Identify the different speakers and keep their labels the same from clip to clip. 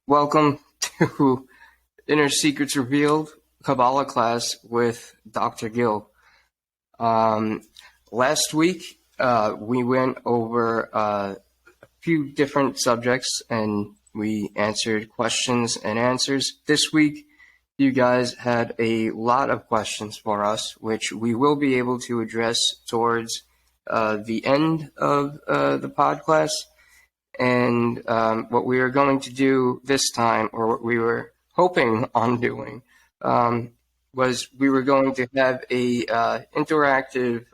Speaker 1: Welcome to Inner Secrets Revealed, Kabbalah Class with Dr. Gil. Last week, we went over a few different subjects and we answered questions and answers. This week, you guys had a lot of questions for us, which we will be able to address towards the end of the podcast. And what we are going to do this time, or what we were hoping on doing, was we were going to have a interactive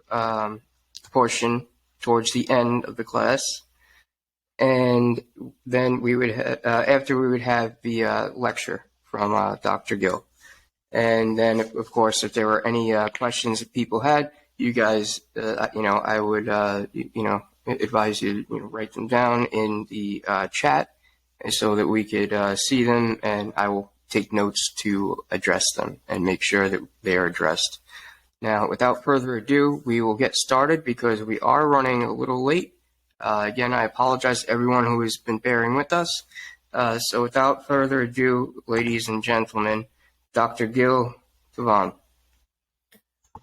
Speaker 1: portion towards the end of the class, and then we would after we would have the lecture from Dr. Gil, and then of course if there were any questions that people had, you guys, I would advise you to write them down in the chat so that we could see them, and I will take notes to address them and make sure that they are addressed. Now, without further ado, we will get started because we are running a little late. Again, I apologize to everyone who has been bearing with us. So without further ado, ladies and gentlemen, Dr. Gil Tivon.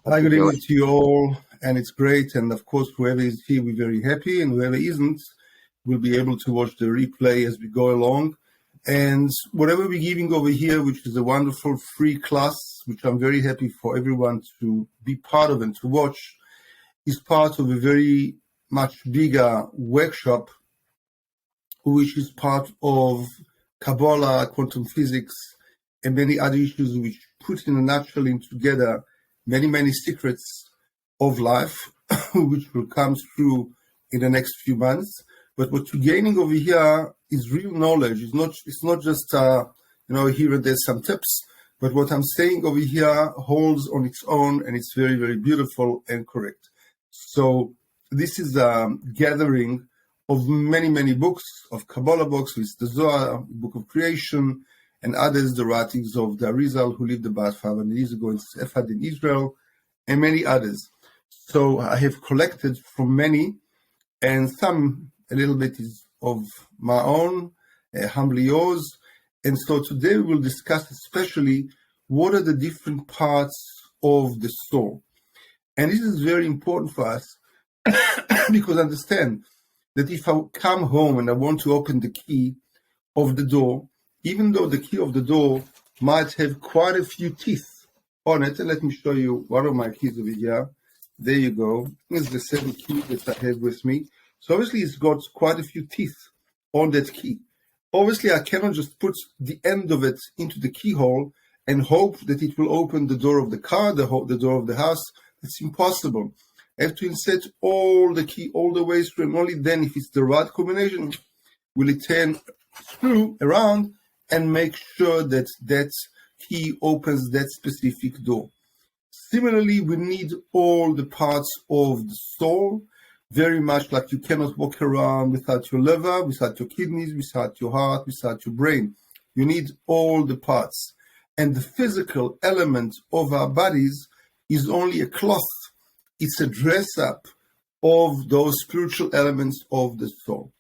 Speaker 2: Hi, good evening to you all, and it's great. And of course, whoever is here, we're very happy, and whoever isn't, will be able to watch the replay as we go along. And whatever we're giving over here, which is a wonderful free class, which I'm very happy for everyone to be part of and to watch, is part of a very much bigger workshop, which is part of Kabbalah, quantum physics, and many other issues which put in a nutshell in together many secrets of life, which will come through in the next few months. But what you're gaining over here is real knowledge. It's not just here and there's some tips, but what I'm saying over here holds on its own, and it's very, very beautiful and correct. So this is a gathering of many books, of Kabbalah books, with the Zohar, Book of Creation, and others, the writings of the Arizal, who lived about 500 years ago in Sefard in Israel, and many others. So I have collected from many, and some a little bit is of my own, humbly yours. And so today we will discuss especially what are the different parts of the soul. And this is very important for us because understand that if I come home and I want to open the key of the door, even though the key of the door might have quite a few teeth on it, and let me show you one of my keys over here. There you go. Here's the second key that I have with me. So obviously it's got quite a few teeth on that key. Obviously I cannot just put the end of it into the keyhole and hope that it will open the door of the car, the door of the house. It's impossible. I have to insert all the key all the way through, and only then, if it's the right combination, will it turn through around and make sure that that key opens that specific door. Similarly, we need all the parts of the soul, very much like you cannot walk around without your liver, without your kidneys, without your heart, without your brain. You need all the parts. And the physical element of our bodies is only a cloth. It's a dress-up of those spiritual elements of the soul.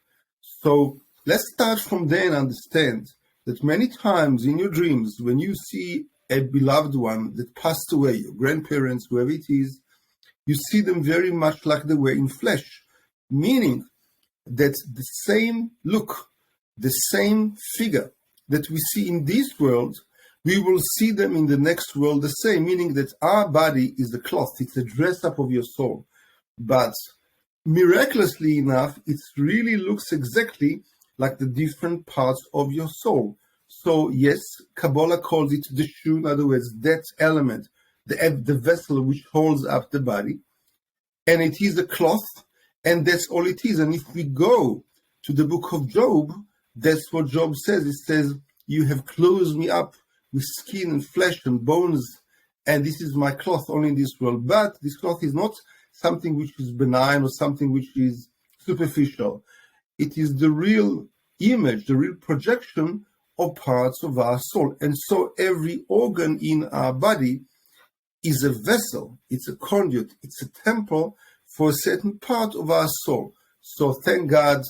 Speaker 2: So let's start from there and understand that many times in your dreams, when you see a beloved one that passed away, your grandparents, whoever it is, you see them very much like they were in flesh, meaning that the same look, the same figure that we see in this world, we will see them in the next world the same, meaning that our body is the cloth, it's a dress-up of your soul. But miraculously enough, it really looks exactly like the different parts of your soul. So yes, Kabbalah calls it the shu, in other words, that element, the vessel which holds up the body, and it is a cloth, and that's all it is. And if we go to the book of Job, that's what Job says. It says, you have clothed me up with skin and flesh and bones, and this is my cloth only in this world. But this cloth is not something which is benign or something which is superficial. It is the real image, the real projection of parts of our soul. And so every organ in our body is a vessel, it's a conduit, it's a temple for a certain part of our soul. So thank God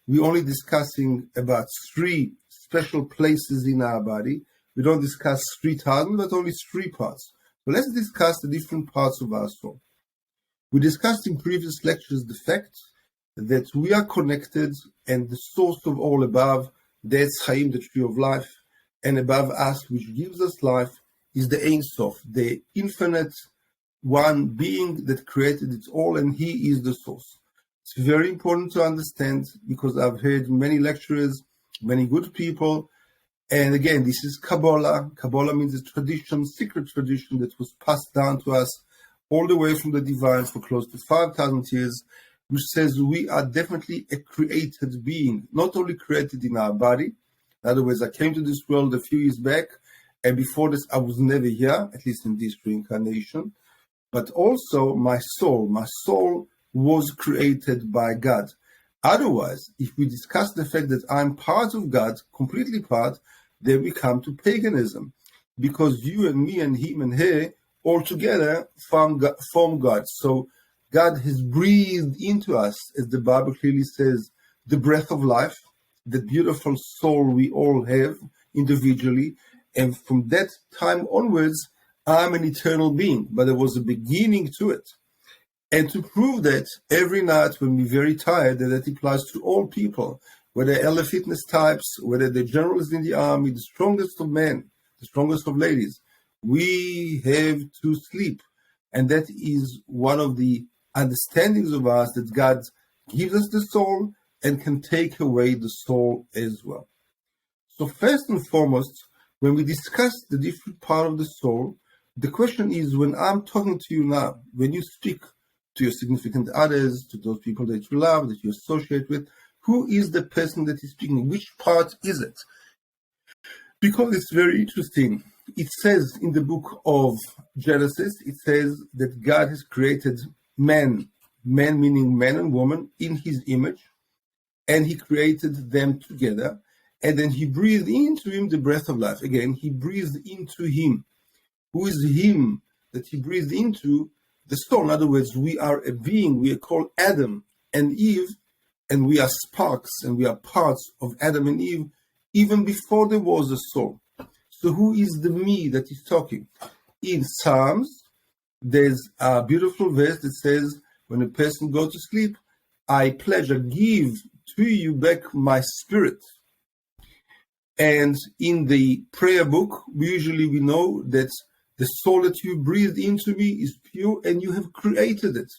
Speaker 2: we're only discussing about 3 special places in our body. We don't discuss 3,000, but only 3 parts. So let's discuss the different parts of our soul. We discussed in previous lectures the fact that we are connected, and the source of all above, that's Chaim, the tree of life, and above us, which gives us life, is the Ein Sof, the infinite one being that created it all, and he is the source. It's very important to understand, because I've heard many lecturers, many good people, and again, this is Kabbalah. Kabbalah means a tradition, secret tradition that was passed down to us all the way from the divine for close to 5,000 years, which says we are definitely a created being, not only created in our body. In other words, I came to this world a few years back, and before this, I was never here, at least in this reincarnation. But also my soul was created by God. Otherwise, if we discuss the fact that I'm part of God, completely part, then we come to paganism. Because you and me and him and her all together form God. So God has breathed into us, as the Bible clearly says, the breath of life, the beautiful soul we all have individually. And from that time onwards, I'm an eternal being. But there was a beginning to it. And to prove that, every night when we're very tired, that applies to all people, whether LA fitness types, whether the generals in the army, the strongest of men, the strongest of ladies, we have to sleep. And that is one of the understandings of us, that God gives us the soul and can take away the soul as well. So first and foremost, when we discuss the different part of the soul, the question is, when I'm talking to you now, when you speak to your significant others, to those people that you love, that you associate with, who is the person that is speaking? Which part is it? Because it's very interesting. It says in the book of Genesis, it says that God has created man meaning man and woman, in his image, and he created them together, and then he breathed into him the breath of life. Again, he breathed into him. Who is him that he breathed into? The soul. In other words, we are a being. We are called Adam and Eve, and we are sparks, and we are parts of Adam and Eve, even before there was a soul. So who is the me that is talking? In Psalms, there's a beautiful verse that says, when a person goes to sleep, I give to you back my spirit. And in the prayer book, we know that the soul that you breathed into me is pure, and you have created it.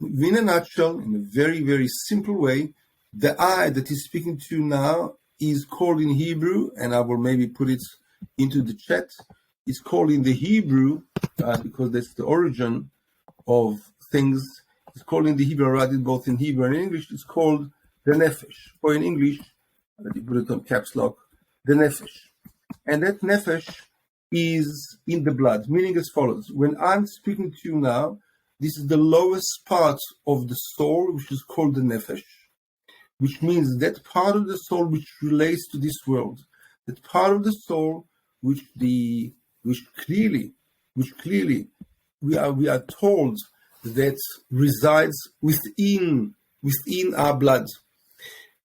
Speaker 2: In a nutshell, in a very, very simple way, the I that is speaking to you now is called in Hebrew, and I will maybe put it into the chat. It's called in the Hebrew, because that's the origin of things. It's called in the Hebrew, I write it both in Hebrew and English, it's called the Nefesh, or in English, let me put it on caps lock, the Nefesh. And that Nefesh is in the blood, meaning as follows. When I'm speaking to you now, this is the lowest part of the soul, which is called the Nefesh, which means that part of the soul which relates to this world, that part of the soul which clearly we are told that resides within our blood.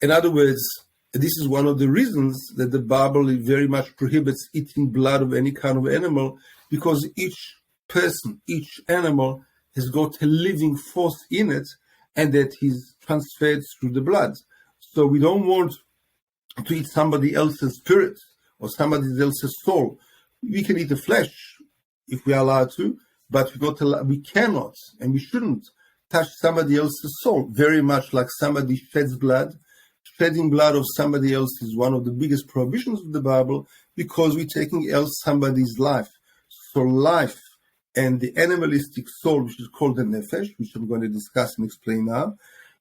Speaker 2: In other words, this is one of the reasons that the Bible very much prohibits eating blood of any kind of animal, because each person, each animal has got a living force in it, and that is transferred through the blood. So we don't want to eat somebody else's spirit or somebody else's soul. We can eat the flesh if we are allowed to, but we cannot and we shouldn't touch somebody else's soul, very much like somebody sheds blood. Shedding blood of somebody else is one of the biggest prohibitions of the Bible, because we're taking somebody's life. So life and the animalistic soul, which is called the Nefesh, which I'm going to discuss and explain now,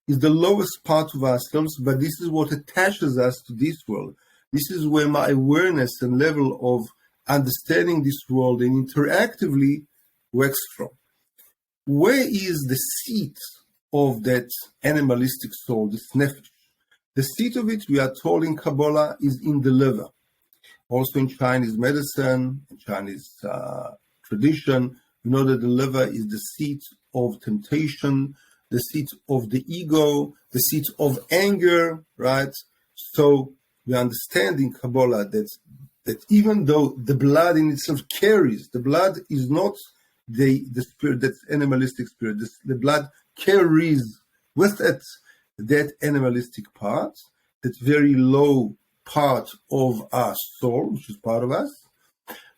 Speaker 2: is the lowest part of ourselves, but this is what attaches us to this world. This is where my awareness and level of understanding this world and interactively works from. Where is the seat of that animalistic soul, this Nefesh? The seat of it, we are told in Kabbalah, is in the liver. Also in Chinese medicine, in Chinese tradition, we know that the liver is the seat of temptation, the seat of the ego, the seat of anger, right? So we understand in Kabbalah that even though the blood in itself carries, the blood is not the spirit, that's animalistic spirit. The blood carries with it that animalistic part, that very low part of our soul, which is part of us.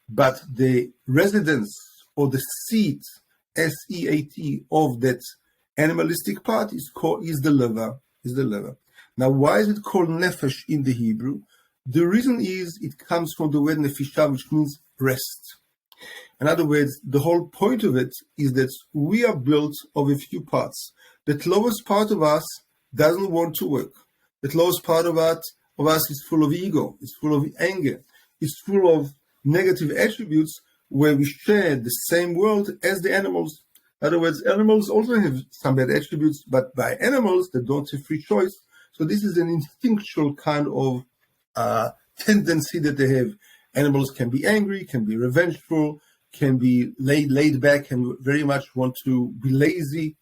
Speaker 2: But the residence or the seat, S-E-A-T, of that animalistic part is the liver. Now, why is it called nefesh in the Hebrew? The reason is it comes from the word nefisha, which means rest. In other words, the whole point of it is that we are built of a few parts. That lowest part of us doesn't want to work. That lowest part of us is full of ego, it's full of anger, it's full of negative attributes where we share the same world as the animals. In other words, animals also have some bad attributes, but by animals, they don't have free choice. So this is an instinctual kind of tendency that they have. Animals can be angry, can be revengeful, can be laid back, and very much want to be lazy.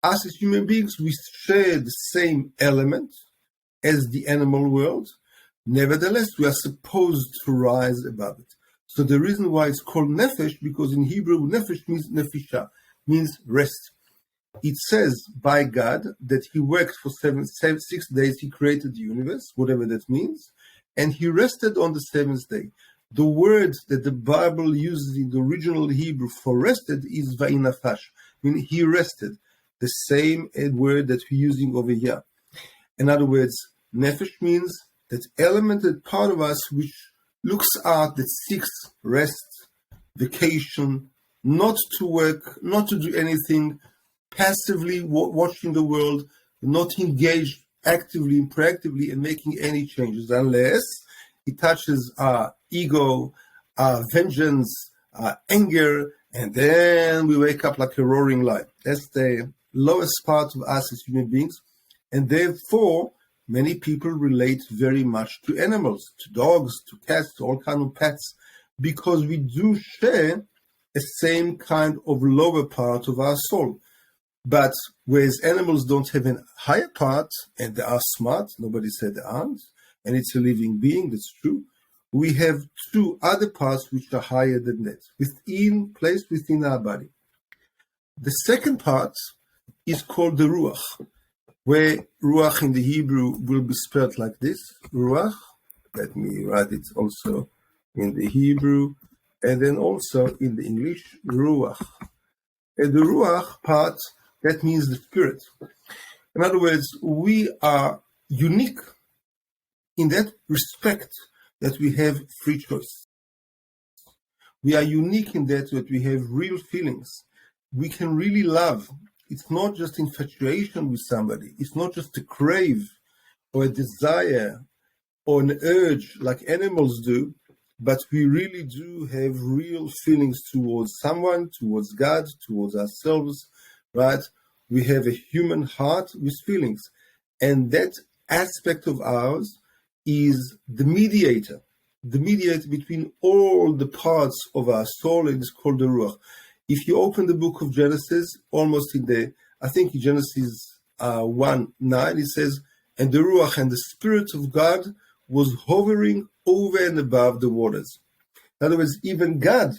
Speaker 2: Us as human beings, we share the same element as the animal world. Nevertheless, we are supposed to rise above it. So the reason why it's called nefesh, because in Hebrew, nefesh means nefisha, means rest. It says by God that he worked for 6 days, he created the universe, whatever that means, and he rested on the seventh day. The word that the Bible uses in the original Hebrew for rested is va'inafash, meaning he rested, the same word that we're using over here. In other words, nefesh means that element, that part of us which looks out, that seeks rest, vacation, not to work, not to do anything, passively watching the world, not engaged actively and proactively in making any changes, unless it touches our ego, our vengeance, our anger, and then we wake up like a roaring lion. That's the lowest part of us as human beings, and therefore many people relate very much to animals, to dogs, to cats, to all kinds of pets, because we do share a same kind of lower part of our soul. But whereas animals don't have a higher part, and they are smart, nobody said they aren't, and it's a living being, that's true, we have two other parts which are higher than that, placed within our body. The second part is called the ruach, where ruach in the Hebrew will be spelled like this, ruach. Let me write it also in the Hebrew, and then also in the English, ruach. And the ruach part, that means the spirit. In other words, we are unique in that respect that we have free choice. We are unique in that we have real feelings. We can really love. It's not just infatuation with somebody. It's not just a crave or a desire or an urge like animals do, but we really do have real feelings towards someone, towards God, towards ourselves, right? We have a human heart with feelings. And that aspect of ours is the mediator between all the parts of our soul, and it's called the Ruach. If you open the book of Genesis, almost in Genesis 1:9, it says, and the Ruach and the Spirit of God was hovering over and above the waters. In other words, even God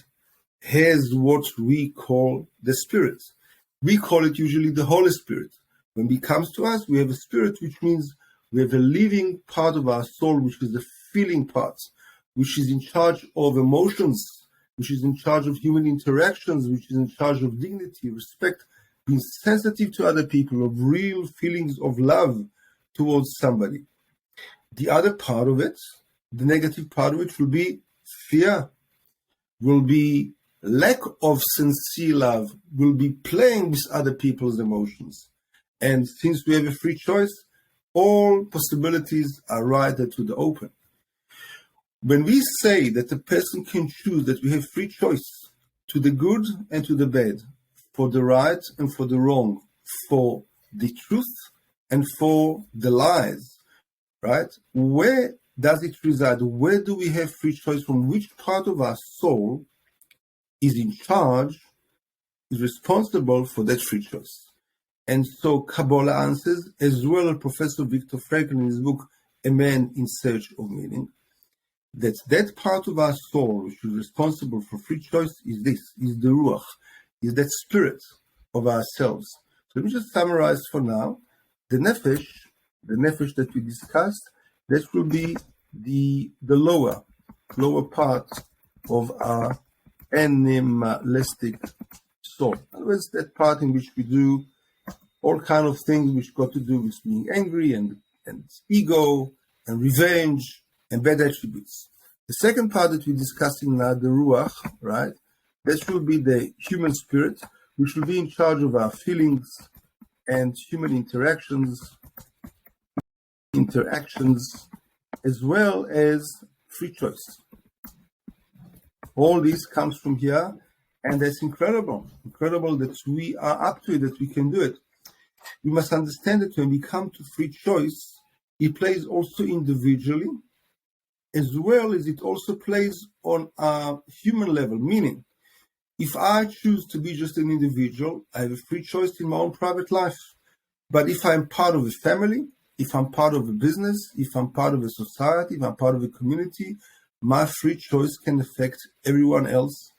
Speaker 2: has what we call the Spirit. We call it usually the Holy Spirit. When He comes to us, we have a spirit, which means we have a living part of our soul, which is the feeling part, which is in charge of emotions, which is in charge of human interactions, which is in charge of dignity, respect, being sensitive to other people, of real feelings of love towards somebody. The other part of it, the negative part of it, will be fear, will be lack of sincere love, will be playing with other people's emotions. And since we have a free choice, all possibilities are right to the open. When we say that a person can choose, that we have free choice to the good and to the bad, for the right and for the wrong, for the truth and for the lies, right? Where does it reside? Where do we have free choice? From which part of our soul is in charge, is responsible for that free choice? And so Kabbalah answers, as well as Professor Viktor Frankl in his book, a man in search of meaning, that part of our soul which is responsible for free choice is the ruach, is that spirit of ourselves. So let me just summarize for now. The nefesh that we discussed, that will be the lower part of our animalistic soul. In other words, that part in which we do all kind of things which got to do with being angry and ego and revenge and bad attributes. The second part that we're discussing now, the ruach, right? That will be the human spirit, which will be in charge of our feelings and human interactions, as well as free choice. All this comes from here, and that's incredible that we are up to it, that we can do it. We must understand that when we come to free choice, it plays also individually, as well as it also plays on a human level. Meaning, if I choose to be just an individual, I have a free choice in my own private life. But if I'm part of a family, if I'm part of a business, if I'm part of a society, if I'm part of a community, my free choice can affect everyone else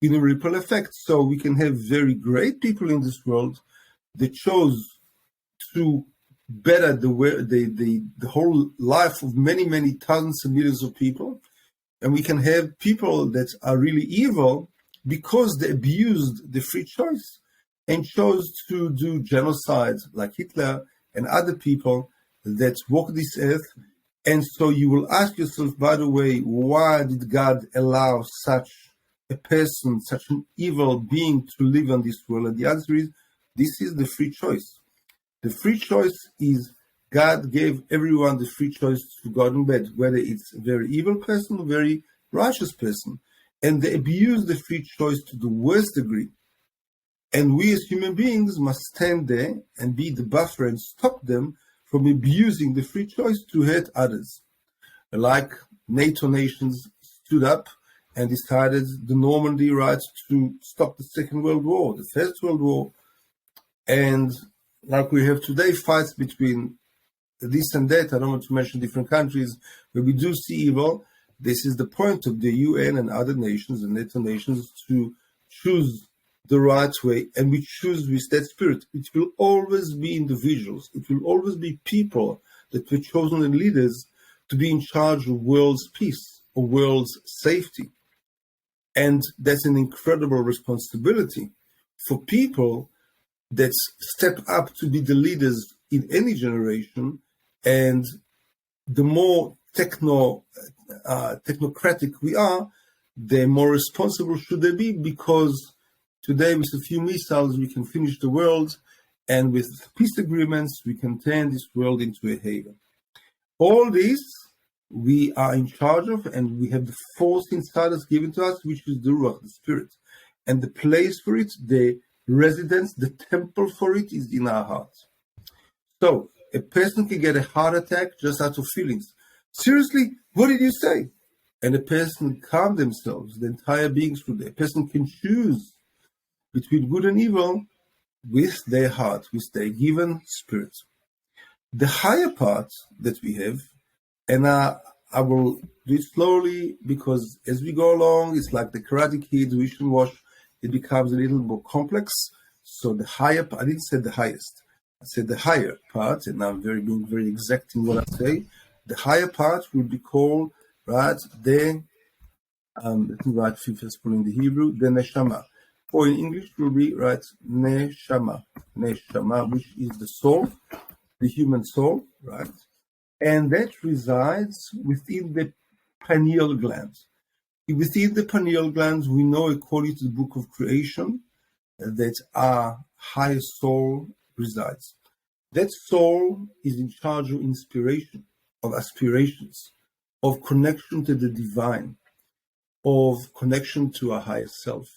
Speaker 2: in a ripple effect. So we can have very great people in this world that chose to better the whole life of many, many thousands and millions of people. And we can have people that are really evil because they abused the free choice and chose to do genocide like Hitler and other people that walk this earth. And so you will ask yourself, by the way, why did God allow such a person, such an evil being to live on this world? And the answer is, this is the free choice. The free choice is God gave everyone the free choice to go to bed, whether it's a very evil person or a very righteous person. And they abuse the free choice to the worst degree. And we as human beings must stand there and be the buffer and stop them from abusing the free choice to hurt others. Like NATO nations stood up and decided the Normandy riots to stop the Second World War, the First World War. And like we have today, fights between this and that, I don't want to mention different countries, where we do see evil. This is the point of the UN and other nations and NATO nations to choose the right way, and we choose with that spirit. It will always be individuals. It will always be people that were chosen and leaders to be in charge of world's peace or world's safety. And that's an incredible responsibility for people that step up to be the leaders in any generation. And the more technocratic we are, the more responsible should they be, because today with a few missiles we can finish the world, and with peace agreements we can turn this world into a haven. All this we are in charge of, and we have the force inside us given to us, which is the Ruach, the Spirit. And the place for it, the residence, the temple for it is in our hearts. So a person can get a heart attack just out of feelings. Seriously, what did you say? And a person calm themselves, the entire being through there. A person can choose between good and evil with their heart, with their given spirit. The higher part that we have, and I will do it slowly because as we go along, it's like the Karate Kid, wish and wash, it becomes a little more complex. So the higher part, I didn't say the highest, I said the higher part, and I'm being very exact in what I say. The higher part will be called, right, let me write first in the Hebrew, the neshama. Or in English will be, right, neshama, which is the soul, the human soul, right? And that resides within the pineal gland. Within the pineal gland, we know, according to the book of creation, that our higher soul resides. That soul is in charge of inspiration, of aspirations, of connection to the divine, of connection to our higher self,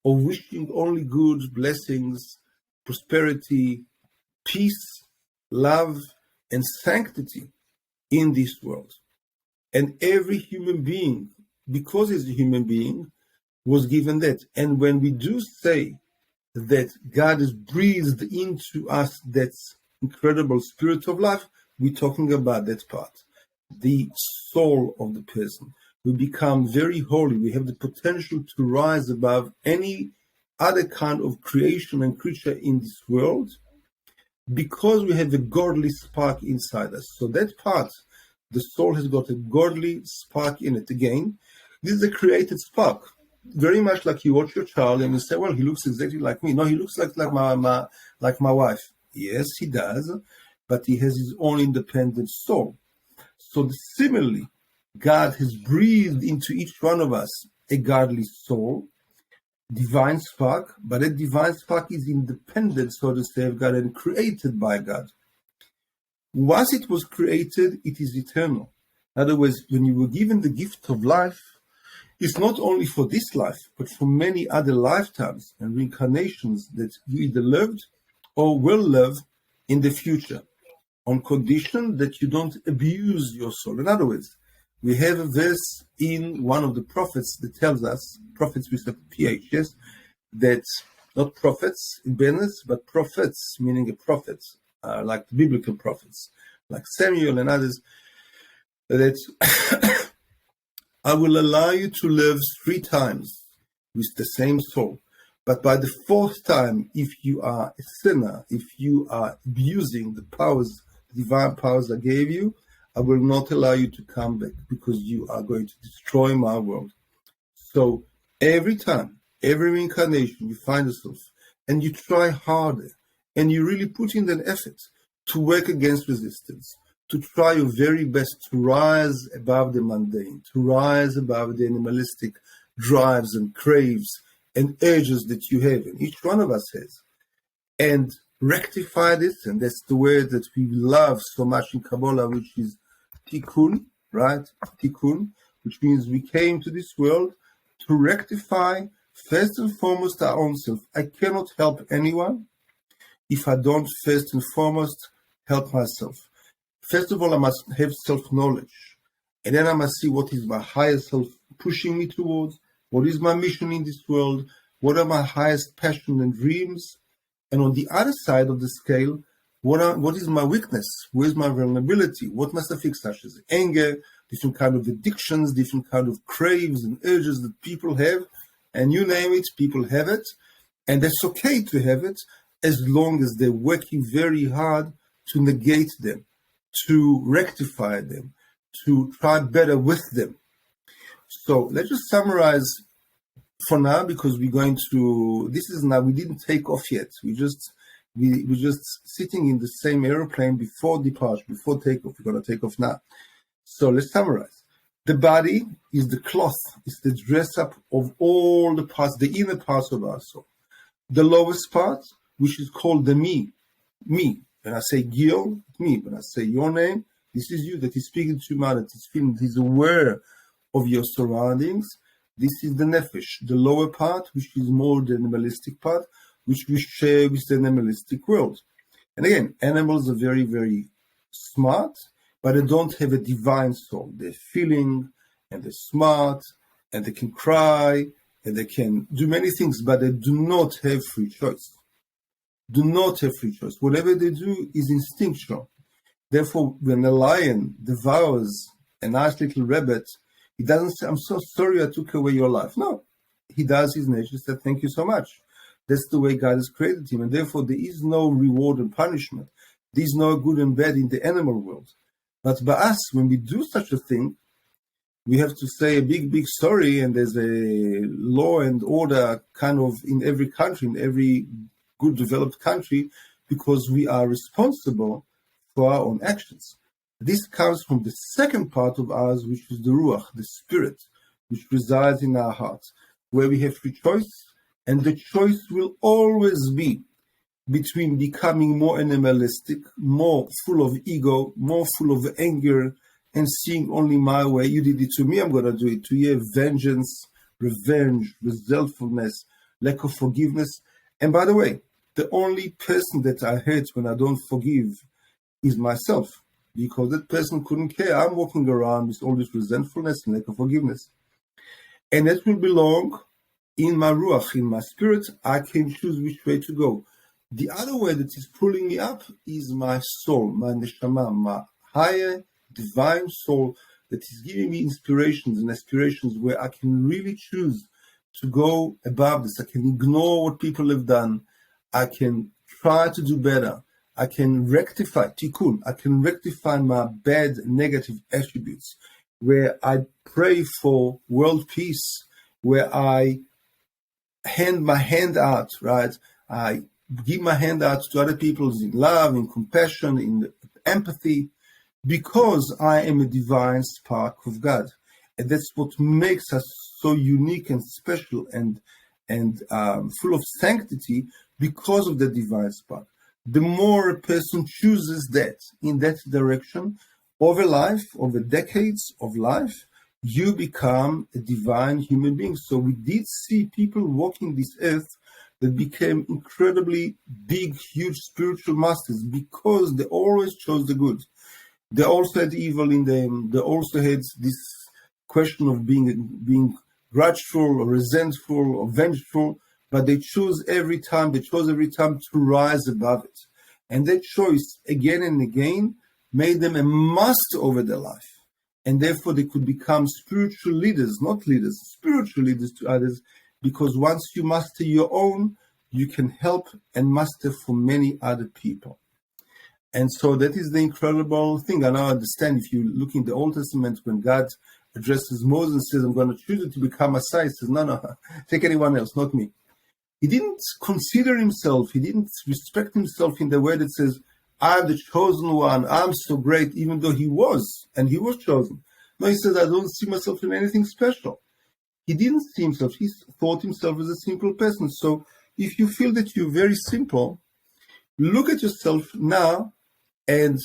Speaker 2: of wishing only good, blessings, prosperity, peace, love, and sanctity in this world. And every human being, because he's a human being, was given that. And when we do say that God has breathed into us that incredible spirit of life, we're talking about that part. the soul of the person. We become very holy. We have the potential to rise above any other kind of creation and creature in this world because we have a godly spark inside us. So that part, the soul has got a godly spark in it. Again, this is a created spark. Very much like you watch your child and you say, well, he looks exactly like me. No, he looks like my wife. Yes, he does, but he has his own independent soul. So similarly, God has breathed into each one of us a godly soul, divine spark, but that divine spark is independent, so to say, of God and created by God. Once it was created, it is eternal. In other words, when you were given the gift of life, it's not only for this life, but for many other lifetimes and reincarnations that you either loved or will love in the future, on condition that you don't abuse your soul. In other words, we have a verse in one of the prophets that tells us, prophets with a PH, yes, that not prophets in business, but prophets, meaning a prophet, like the biblical prophets, like Samuel and others, that I will allow you to live 3 times with the same soul. But by the 4th time, if you are a sinner, if you are abusing the powers, the divine powers I gave you, I will not allow you to come back because you are going to destroy my world. So every time, every reincarnation, you find yourself and you try harder and you really put in an effort to work against resistance, to try your very best to rise above the mundane, to rise above the animalistic drives and craves and urges that you have, and each one of us has, and rectify this, and that's the word that we love so much in Kabbalah, which is tikkun, right? Tikkun, which means we came to this world to rectify, first and foremost, our own self. I cannot help anyone if I don't first and foremost help myself. First of all, I must have self-knowledge, and then I must see what is my higher self pushing me towards, what is my mission in this world, what are my highest passions and dreams, and on the other side of the scale, what is my weakness, where is my vulnerability, what must I fix, such as anger, different kind of addictions, different kind of craves and urges that people have, and you name it, people have it, and that's okay to have it as long as they're working very hard to negate them, to rectify them, to try better with them. So let's just summarize for now, because we're going to, this is now, we didn't take off yet. We're just sitting in the same airplane before departure, before takeoff. We're going to take off now. So let's summarize. The body is the cloth, it's the dress up of all the parts, the inner parts of our soul. The lowest part, which is called the me. When I say Gil, it's me. When I say your name, this is you that is speaking to you, that is feeling, that is aware of your surroundings. This is the nefesh, the lower part, which is more the animalistic part, which we share with the animalistic world. And again, animals are very, very smart, but they don't have a divine soul. They're feeling, and they're smart, and they can cry, and they can do many things, but they do not have free choice. Do not have free choice. Whatever they do is instinctual. Therefore, when a lion devours a nice little rabbit, he doesn't say, I'm so sorry I took away your life. No, he does his nature, said, thank you so much. That's the way God has created him. And therefore, there is no reward and punishment. There is no good and bad in the animal world. But by us, when we do such a thing, we have to say a big, big sorry. And there's a law and order kind of in every country, in every good developed country, because we are responsible for our own actions. This comes from the second part of ours, which is the ruach, the spirit, which resides in our hearts, where we have free choice, and the choice will always be between becoming more animalistic, more full of ego, more full of anger, and seeing only my way. You did it to me, I'm going to do it to you. Vengeance, revenge, resentfulness, lack of forgiveness. And by the way, the only person that I hate when I don't forgive is myself, because that person couldn't care. I'm walking around with all this resentfulness and lack of forgiveness. And that will belong in my ruach, in my spirit. I can choose which way to go. The other way that is pulling me up is my soul, my neshama, my higher divine soul that is giving me inspirations and aspirations where I can really choose to go above this. I can ignore what people have done. I can try to do better. I can rectify, tikkun, I can rectify my bad negative attributes, where I pray for world peace, where I hand my hand out, right? I give my hand out to other people in love, in compassion, in empathy, because I am a divine spark of God. And that's what makes us so unique and special and full of sanctity, because of the divine spark. The more a person chooses that, in that direction, over life, over decades of life, you become a divine human being. So we did see people walking this earth that became incredibly big, huge spiritual masters, because they always chose the good. They also had evil in them. They also had this question of being grudgeful or resentful or vengeful, but they chose every time to rise above it. And that choice, again and again, made them a master over their life. And therefore they could become spiritual leaders, not leaders, spiritual leaders to others, because once you master your own, you can help and master for many other people. And so that is the incredible thing. I now understand, if you look in the Old Testament, when God addresses Moses and says, I'm going to choose you to become Messiah, he says, no, take anyone else, not me. He didn't consider himself, he didn't respect himself in the way that says, I'm the chosen one, I'm so great, even though he was, and he was chosen. No, he says, I don't see myself in anything special. He didn't see himself, he thought himself as a simple person. So if you feel that you're very simple, look at yourself now, and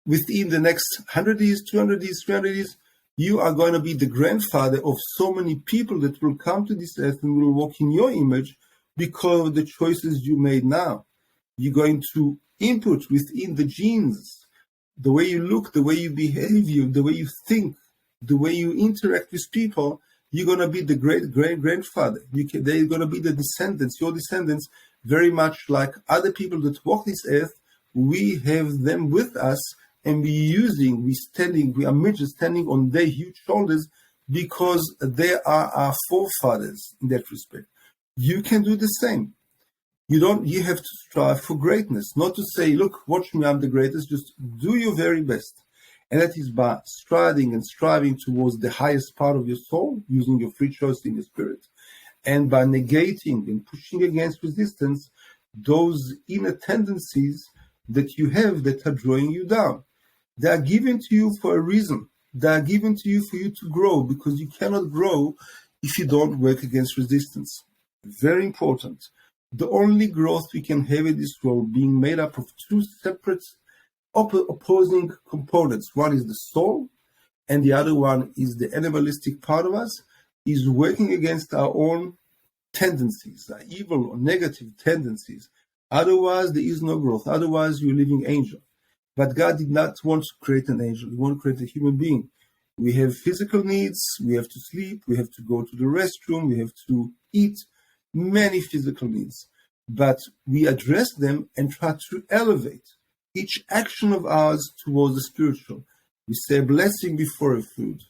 Speaker 2: within the next 100 years, 200 years, 300 years, you are going to be the grandfather of so many people that will come to this earth and will walk in your image because of the choices you made now. You're going to input within the genes, the way you look, the way you behave, the way you think, the way you interact with people. You're going to be the great-grandfather. They're going to be the descendants, your descendants, very much like other people that walk this earth. We have them with us, and we are midgets standing on their huge shoulders, because they are our forefathers in that respect. You can do the same. You have to strive for greatness, not to say, look, watch me, I'm the greatest. Just do your very best. And that is by striving towards the highest part of your soul, using your free choice in your spirit, and by negating and pushing against resistance those inner tendencies that you have that are drawing you down. They are given to you for a reason. They are given to you for you to grow, because you cannot grow if you don't work against resistance. Very important. The only growth we can have in this world, being made up of two separate opposing components. One is the soul, and the other one is the animalistic part of us, is working against our own tendencies, our evil or negative tendencies. Otherwise, there is no growth. Otherwise, you're a living angel. But God did not want to create an angel. He wanted to create a human being. We have physical needs. We have to sleep. We have to go to the restroom. We have to eat. Many physical needs. But we address them and try to elevate each action of ours towards the spiritual. We say a blessing before a food.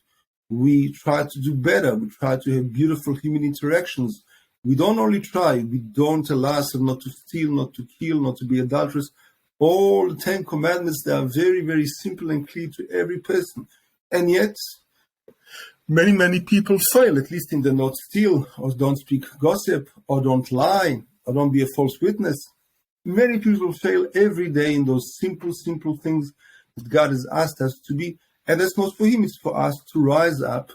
Speaker 2: We try to do better. We try to have beautiful human interactions. We don't only try, we don't allow ourselves not to steal, not to kill, not to be adulterous. All the 10 commandments, they are very, very simple and clear to every person. And yet, many people fail, at least in the not steal, or don't speak gossip, or don't lie, or don't be a false witness. Many people fail every day in those simple things that God has asked us to be. And that's not for Him, it's for us to rise up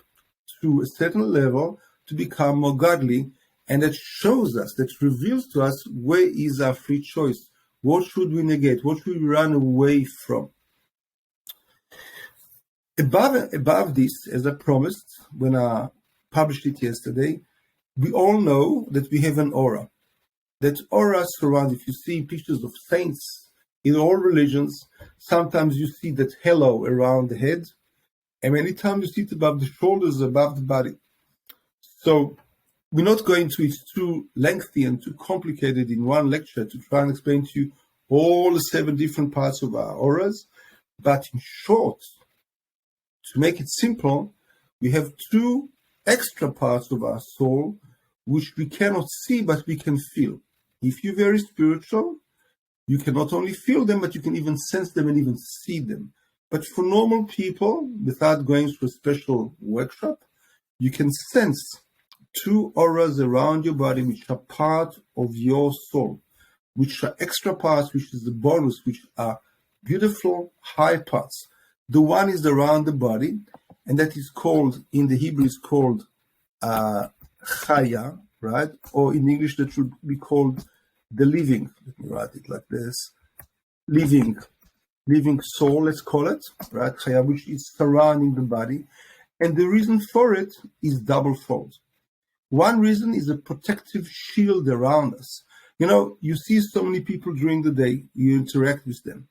Speaker 2: to a certain level, to become more godly. And that shows us, that reveals to us, where is our free choice? What should we negate? What should we run away from? Above this, as I promised when I published it yesterday, we all know that we have an aura. That aura surrounds, if you see pictures of saints in all religions, sometimes you see that halo around the head, and many times you see it above the shoulders, above the body. So we're not going to, it's too lengthy and too complicated in one lecture to try and explain to you all the 7 different parts of our auras. But in short, To make it simple, we have two extra parts of our soul which we cannot see but we can feel. If you're very spiritual, you can not only feel them, but you can even sense them and even see them. But for normal people, without going through a special workshop, you can sense two auras around your body which are part of your soul, which are extra parts, which is the bonus, which are beautiful high parts. The one is around the body, and that is called, in the Hebrew, is called Chaya, right? Or in English, that should be called the living. Let me write it like this. Living soul, let's call it, right? Chaya, which is surrounding the body. And the reason for it is doublefold. One reason is a protective shield around us. You see so many people during the day, you interact with them.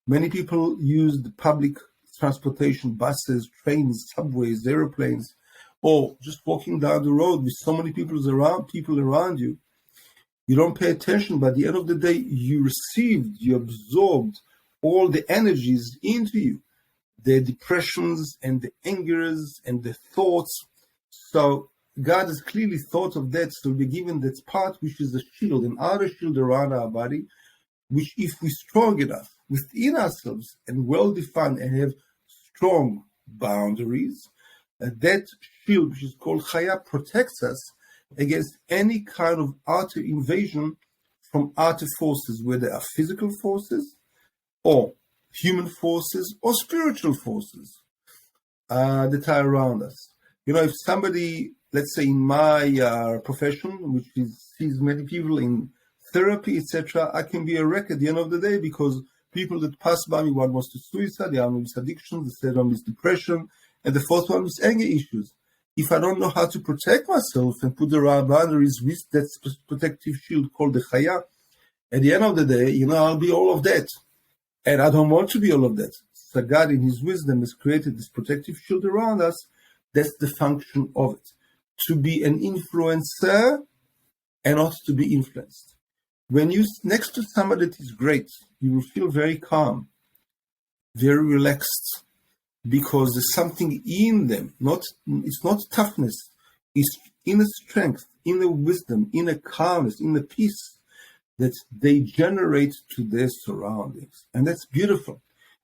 Speaker 2: Many people use the public transportation, buses, trains, subways, airplanes, or just walking down the road with so many people around you. You don't pay attention, but at the end of the day, you absorbed all the energies into you, the depressions and the angers and the thoughts. So God has clearly thought of that, so we're given that part, which is a shield, an outer shield around our body, which if we're strong enough within ourselves and well-defined and have strong boundaries, that shield, which is called Chaya, protects us against any kind of outer invasion from outer forces, whether are physical forces or human forces or spiritual forces that are around us. If somebody, let's say in my profession, which sees many people in therapy, etc., I can be a wreck at the end of the day because people that pass by me, one wants to suicide, the other one is addiction, the third one is depression, and the fourth one is anger issues. If I don't know how to protect myself and put the right boundaries with that protective shield called the Chaya, at the end of the day, I'll be all of that. And I don't want to be all of that. So God, in His wisdom, has created this protective shield around us. That's the function of it. To be an influencer and not to be influenced. When you're next to somebody that is great, you will feel very calm, very relaxed, because there's something in them. It's not toughness. It's inner strength, inner wisdom, inner calmness, inner peace that they generate to their surroundings. And that's beautiful.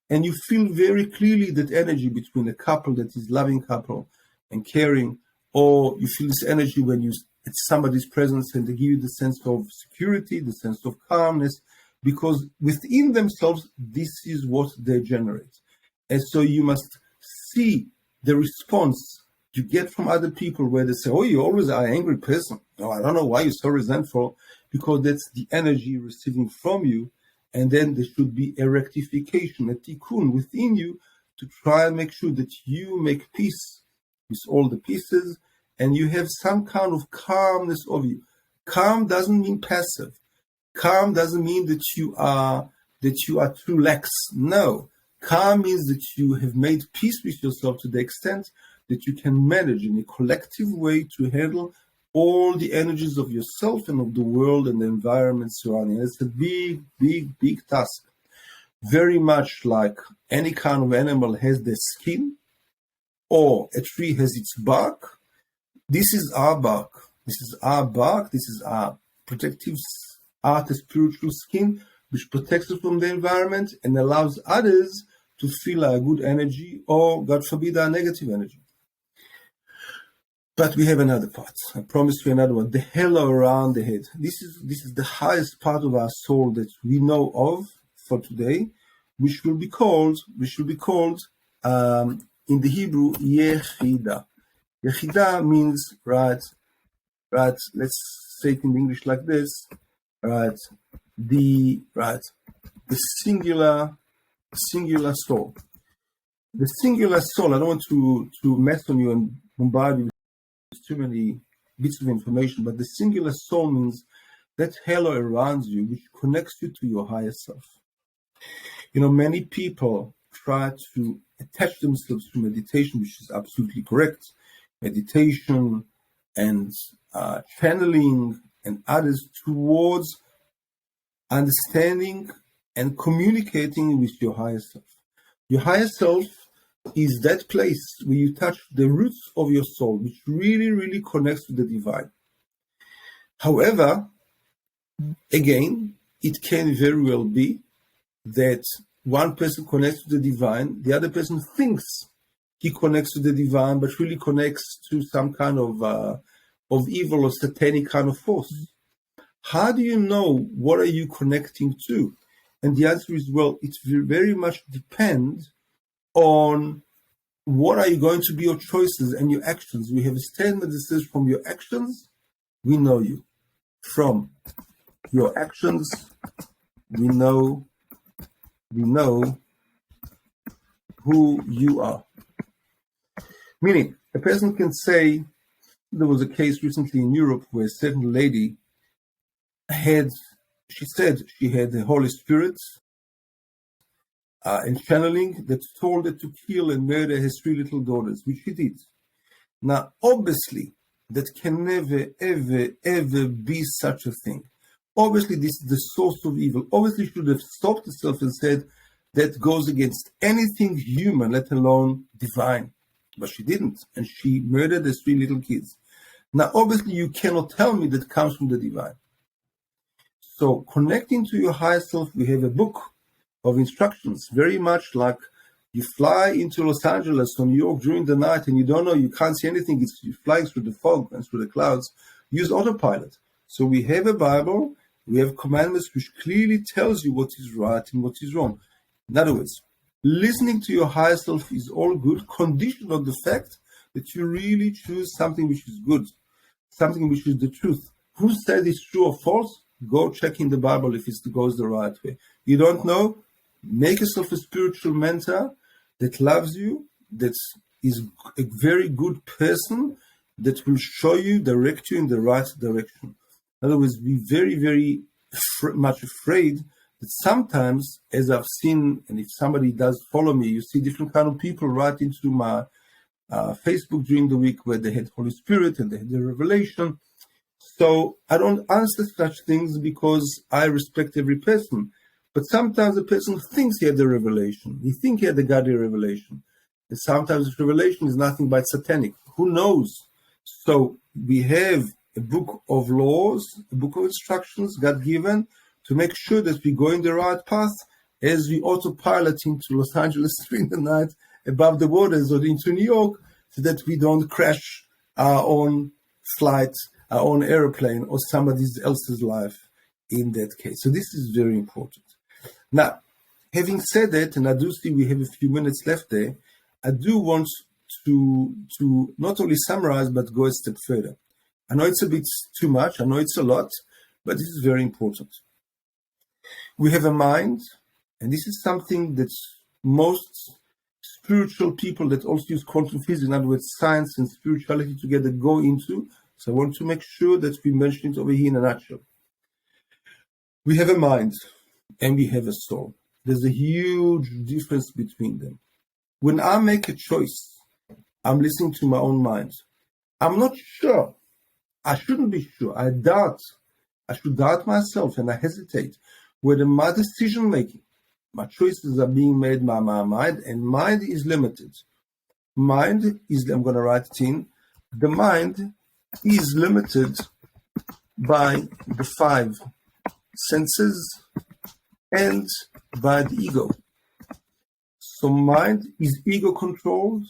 Speaker 2: And you feel very clearly that energy between a couple that is loving couple and caring, or you feel this energy when you at somebody's presence and they give you the sense of security, the sense of calmness, because within themselves, this is what they generate. And so you must see the response you get from other people where they say, oh, you always are an angry person. No, I don't know why you're so resentful, because that's the energy you're receiving from you. And then there should be a rectification, a tikkun within you to try and make sure that you make peace with all the pieces and you have some kind of calmness of you. Calm doesn't mean passive. Calm doesn't mean that you are too lax. No. Calm means that you have made peace with yourself to the extent that you can manage in a collective way to handle all the energies of yourself and of the world and the environment surrounding. It's a big, big, big task. Very much like any kind of animal has their skin, or a tree has its bark. This is our bark. This is our bark. This is our protective outer spiritual skin, which protects us from the environment and allows others to feel our good energy or, God forbid, our negative energy. But we have another part. I promise you another one. The halo around the head. This is the highest part of our soul that we know of for today, which will be called in the Hebrew Yechida. Yechida means right. Let's say it in English like this. The singular soul. The singular soul. I don't want to mess on you and bombard you with too many bits of information, but the singular soul means that halo around you, which connects you to your higher self. Many people try to attach themselves to meditation, which is absolutely correct. Meditation and channeling and others towards understanding and communicating with your higher self. Your higher self is that place where you touch the roots of your soul, which really, really connects to the divine. However, again, it can very well be that one person connects to the divine, the other person thinks he connects to the divine, but really connects to some kind of evil or satanic kind of force. How do you know what are you connecting to? And the answer is, well, it will very much depend on what are you going to be your choices and your actions. We have a statement that says, from your actions, we know you. From your actions, we know who you are. Meaning, a person can say, there was a case recently in Europe where a certain lady said she had the Holy Spirit and channeling that told her to kill and murder his 3 little daughters, which she did. Now, obviously, that can never, ever, ever be such a thing. Obviously, this is the source of evil. Obviously, should have stopped itself and said, that goes against anything human, let alone divine. But she didn't, and she murdered the 3 little kids. Now, obviously, you cannot tell me that comes from the divine. So, connecting to your higher self, we have a book of instructions, very much like you fly into Los Angeles or New York during the night and you don't know, you can't see anything, you're flying through the fog and through the clouds. Use autopilot. So we have a Bible, we have commandments which clearly tells you what is right and what is wrong. In other words, listening to your higher self is all good, conditioned on the fact that you really choose something which is good, something which is the truth. Who said it's true or false? Go check in the Bible if it goes the right way. You don't know? Make yourself a spiritual mentor that loves you, that is a very good person, that will show you, direct you in the right direction. In other words, be very, very much afraid that sometimes, as I've seen, and if somebody does follow me, you see different kind of people write into my Facebook during the week where they had Holy Spirit and they had the revelation. So I don't answer such things because I respect every person. But sometimes a person thinks he had the revelation. He thinks he had the godly revelation. And sometimes this revelation is nothing but satanic. Who knows? So we have a book of laws, a book of instructions God given to make sure that we go in the right path as we autopilot into Los Angeles during the night above the waters or into New York, so that we don't crash our own flight, our own airplane, or somebody else's life in that case. So this is very important. Now, having said that, and I do see we have a few minutes left there, I do want to not only summarize, but go a step further. I know it's a bit too much, I know it's a lot, but this is very important. We have a mind, and this is something that most spiritual people that also use quantum physics, in other words, science and spirituality together, go into. So I want to make sure that we mention it over here in a nutshell. We have a mind and we have a soul. There's a huge difference between them. When I make a choice, I'm listening to my own mind. I'm not sure. I shouldn't be sure. I doubt. I should doubt myself and I hesitate. Whether my decision making, my choices are being made by my mind, and mind is limited. Mind is, I'm going to write it in, the mind is limited by the 5 senses and by the ego. So mind is ego controlled,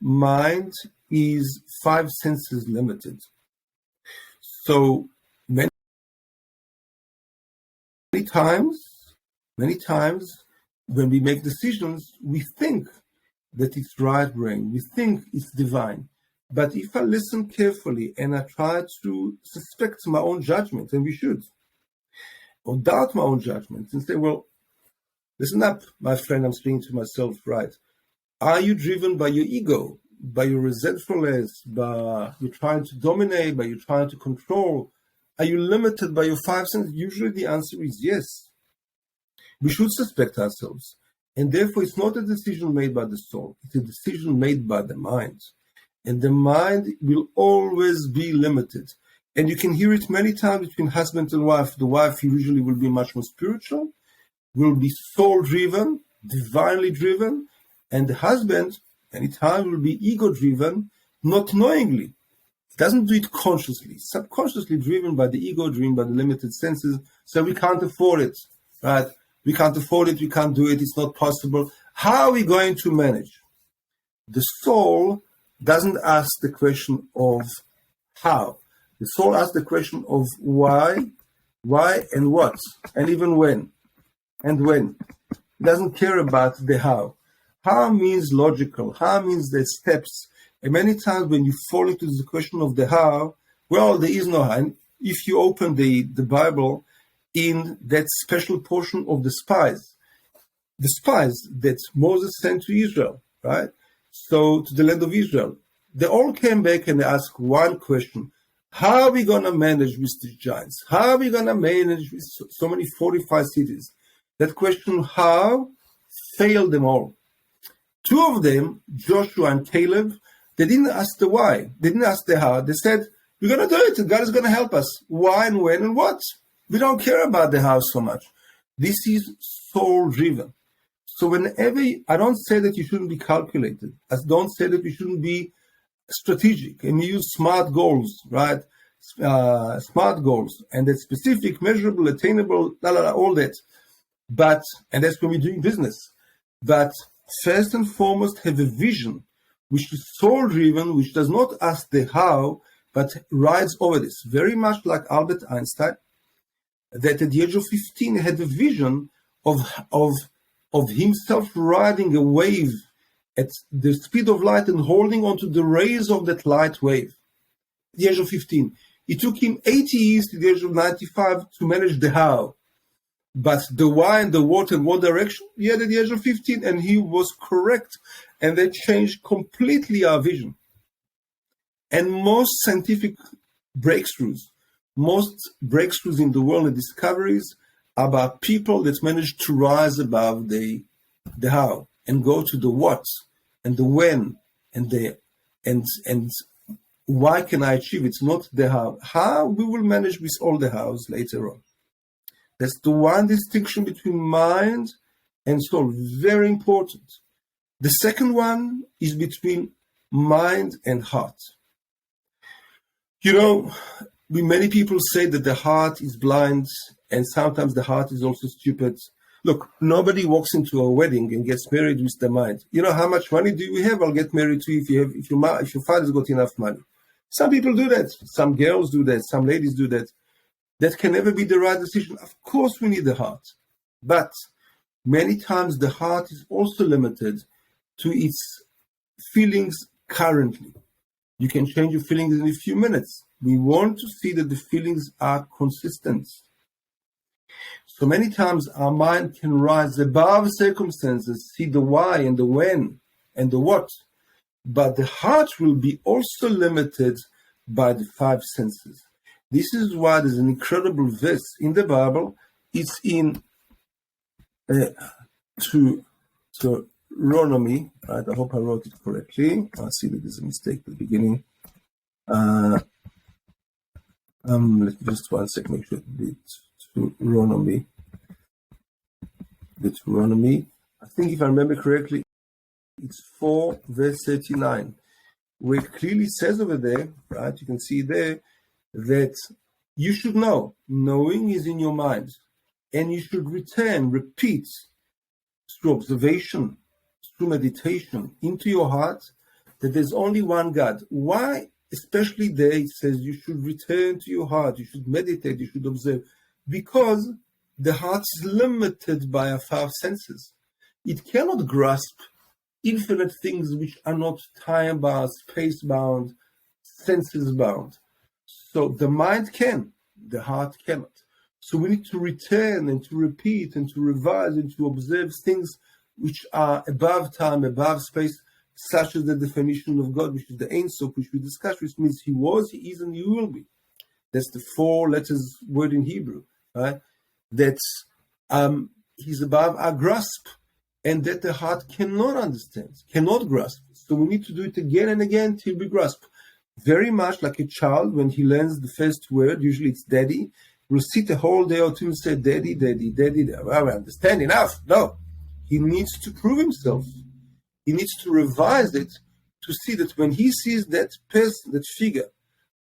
Speaker 2: mind is 5 senses limited. So many times when we make decisions, we think that it's right brain, we think it's divine. But if I listen carefully and I try to suspect my own judgment, and we should, or doubt my own judgment and say, well, listen up, my friend, I'm speaking to myself, right? Are you driven by your ego, by your resentfulness, by you trying to dominate, by you trying to control? Are you limited by your 5 senses? Usually the answer is yes. We should suspect ourselves. And therefore, it's not a decision made by the soul. It's a decision made by the mind. And the mind will always be limited. And you can hear it many times between husband and wife. The wife usually will be much more spiritual, will be soul-driven, divinely driven. And the husband Anytime will be ego-driven, not knowingly. It doesn't do it consciously, subconsciously driven by the ego, driven by the limited senses. So we can't afford it, right? We can't afford it, we can't do it, it's not possible. How are we going to manage? The soul doesn't ask the question of how. The soul asks the question of why and what, and even when. And when. It doesn't care about the how. How means logical. How means the steps. And many times when you fall into the question of the how, well, there is no how. And if you open the Bible in that special portion of the spies that Moses sent to Israel, right? So to the land of Israel, they all came back and they asked one question. How are we going to manage with these giants? How are we going to manage with so many fortified cities? That question, how, failed them all. Two of them, Joshua and Caleb, they didn't ask the why. They didn't ask the how. They said, we're going to do it, and God is going to help us. Why and when and what? We don't care about the how so much. This is soul-driven. So whenever, I don't say that you shouldn't be calculated. I don't say that you shouldn't be strategic and you use smart goals, right? Smart goals, and that's specific, measurable, attainable, all that. But, and that's when we're doing business. But first and foremost, have a vision which is soul-driven, which does not ask the how, but rides over this. Very much like Albert Einstein, that at the age of 15 had a vision of himself riding a wave at the speed of light and holding onto the rays of that light wave. At the age of 15. It took him 80 years to the age of 95 to manage the how. But the why and the what and what direction, he had at the age of 15, and he was correct. And they changed completely our vision. And most scientific breakthroughs, most breakthroughs in the world and discoveries are about people that managed to rise above the how and go to the what and the when and the and why can I achieve it? It's not the how. How we will manage with all the hows later on. That's the one distinction between mind and soul. Very important. The second one is between mind and heart. You know, many people say that the heart is blind and sometimes the heart is also stupid. Look, nobody walks into a wedding and gets married with the mind. You know, how much money do you have? I'll get married to you if your father's got enough money. Some people do that. Some girls do that. Some ladies do that. That can never be the right decision. Of course, we need the heart. But many times the heart is also limited to its feelings currently. You can change your feelings in a few minutes. We want to see that the feelings are consistent. So many times our mind can rise above circumstances, see the why and the when and the what. But the heart will be also limited by the five senses. This is why there's an incredible verse in the Bible. It's in Deuteronomy. Right? I hope I wrote it correctly. I see that there's a mistake at the beginning. Let me just 1 second, make sure it's Deuteronomy. I think if I remember correctly, it's 4 verse 39, where it clearly says over there, right? You can see there, that you should know. Knowing is in your mind. And you should repeat through observation, through meditation into your heart that there's only one God. Why? Especially there it says you should return to your heart, you should meditate, you should observe. Because the heart is limited by our five senses. It cannot grasp infinite things which are not time-bound, space-bound, senses-bound. So the mind can, the heart cannot. So we need to return and to repeat and to revise and to observe things which are above time, above space, such as the definition of God, which is the Ein Sof, which we discussed, which means He was, He is, and He will be. That's the 4 letters word in Hebrew, right? That's He's above our grasp, and that the heart cannot understand, cannot grasp. So we need to do it again and again till we grasp. Very much like a child, when he learns the first word, usually it's daddy, will sit a whole day or two and say, daddy, daddy, daddy. Well, I understand enough. No, he needs to prove himself. he needs to revise it to see that when he sees that person, that figure,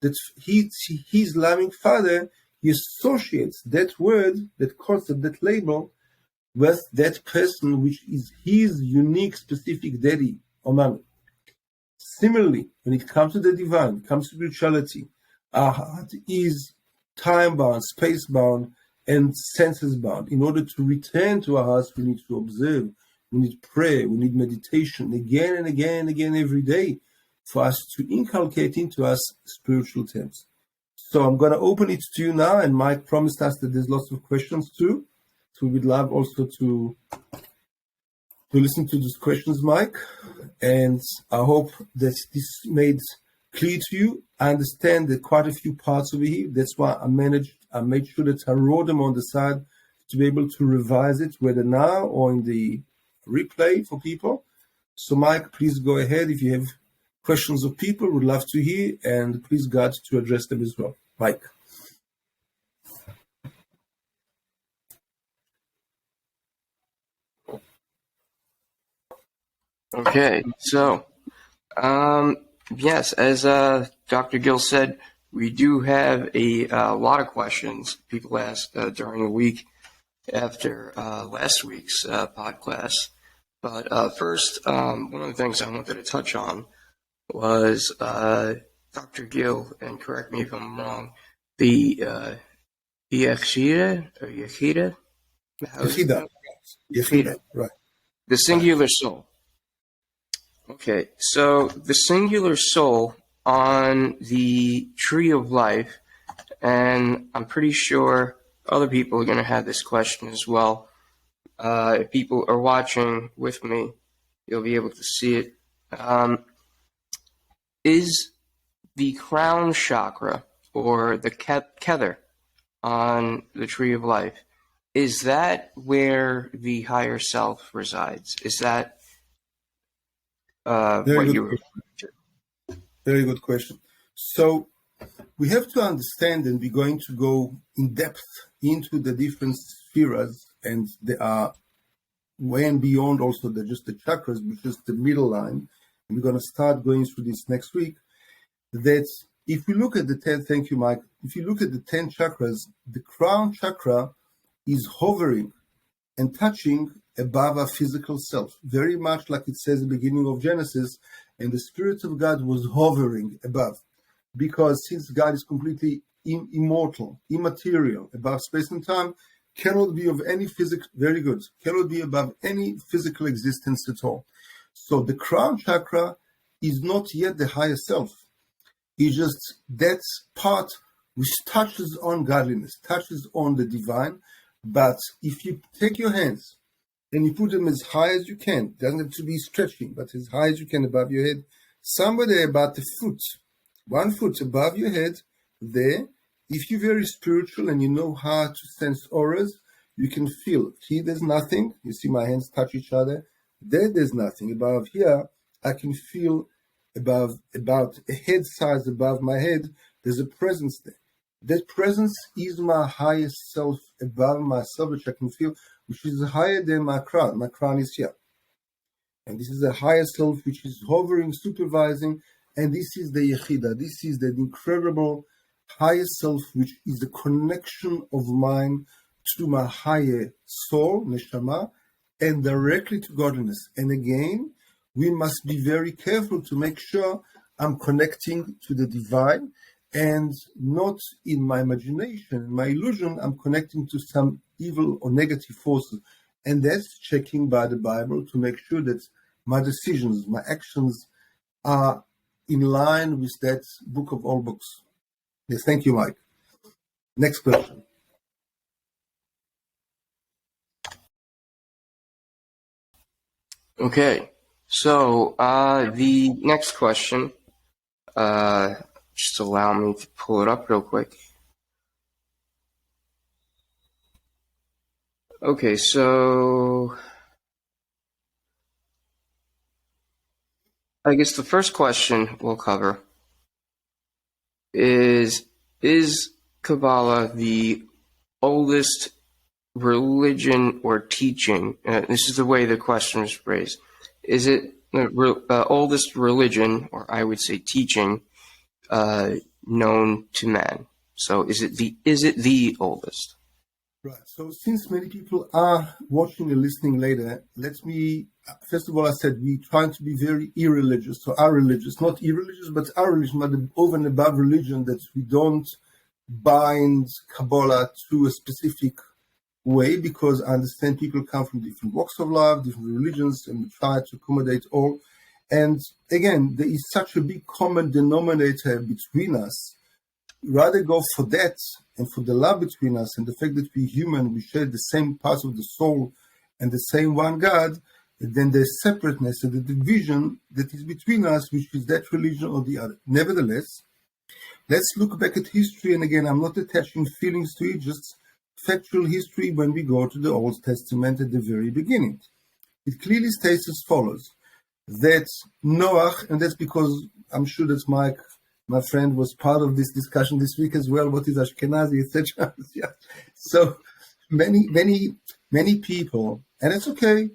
Speaker 2: that his loving father, he associates that word, that concept, that label with that person, which is his unique, specific daddy or mommy. Similarly, when it comes to the divine, it comes to spirituality, our heart is time-bound, space-bound, and senses-bound. In order to return to our hearts, we need to observe, we need prayer, we need meditation again and again and again every day for us to inculcate into us spiritual terms. So I'm going to open it to you now, and Mike promised us that there's lots of questions too. So we would love also to listen to these questions, Mike. And I hope that this made clear to you. I understand that quite a few parts over here. That's why I made sure that I wrote them on the side to be able to revise it, whether now or in the replay for people. So Mike, please go ahead. If you have questions of people, we'd love to hear, and please God to address them as well. Mike.
Speaker 1: Okay, so yes, as Dr. Gil said, we do have a lot of questions people asked during the week after last week's Podclass. But first, one of the things I wanted to touch on was Dr. Gil, and correct me if I'm wrong, the Yechida or Yechida?
Speaker 2: Yechida, right.
Speaker 1: The singular soul. Okay, so the singular soul on the tree of life, and I'm pretty sure other people are going to have this question as well. If people are watching with me, you'll be able to see it. Is the crown chakra, or the kether on the tree of life, is that where the higher self resides? Is that what you were referring to?
Speaker 2: Very good question. So we have to understand, and we're going to go in depth into the different spheres, and they are way and beyond also just the chakras, which is the middle line. And we're going to start going through this next week. That if we look at the 10, thank you, Mike. If you look at the 10 chakras, the crown chakra is hovering and touching above our physical self, very much like it says at the beginning of Genesis, and the Spirit of God was hovering above, because since God is completely immortal, immaterial, above space and time, cannot be of any cannot be above any physical existence at all. So the crown chakra is not yet the higher self. It's just that part which touches on godliness, touches on the divine. But if you take your hands and you put them as high as you can, doesn't have to be stretching, but as high as you can above your head, somewhere about the foot, 1 foot above your head, there, if you're very spiritual and you know how to sense auras, you can feel, here there's nothing, you see my hands touch each other, there's nothing. Above here, I can feel about a head size above my head, there's a presence there. That presence is my highest self above myself, which I can feel, which is higher than my crown. My crown is here. And this is a higher self which is hovering, supervising, and this is the Yechida. This is the incredible higher self, which is a connection of mine to my higher soul, Neshama, and directly to godliness. And again, we must be very careful to make sure I'm connecting to the divine, and not in my imagination, my illusion, I'm connecting to some evil or negative forces. And that's checking by the Bible to make sure that my decisions, my actions are in line with that book of all books. Yes, thank you, Mike. Next question.
Speaker 1: Okay, so the next question, just allow me to pull it up real quick. Okay, so I guess the first question we'll cover is Kabbalah the oldest religion or teaching? This is the way the question is phrased. Is it oldest religion, or I would say teaching, known to man. So is it the oldest?
Speaker 2: Right. So since many people are watching and listening later, let me, first of all, I said we trying to be very irreligious. So our religious, not irreligious, but our religion, but over and above religion, that we don't bind Kabbalah to a specific way, because I understand people come from different walks of life, different religions, and we try to accommodate all. And again, there is such a big common denominator between us. Rather go for that and for the love between us and the fact that we're human, we share the same parts of the soul and the same one God, than the separateness and the division that is between us, which is that religion or the other. Nevertheless, let's look back at history. And again, I'm not attaching feelings to it, just factual history when we go to the Old Testament at the very beginning. It clearly states as follows, that Noah, and that's because I'm sure that my friend was part of this discussion this week as well, what is Ashkenazi, etc. Yeah. So many people, and it's okay.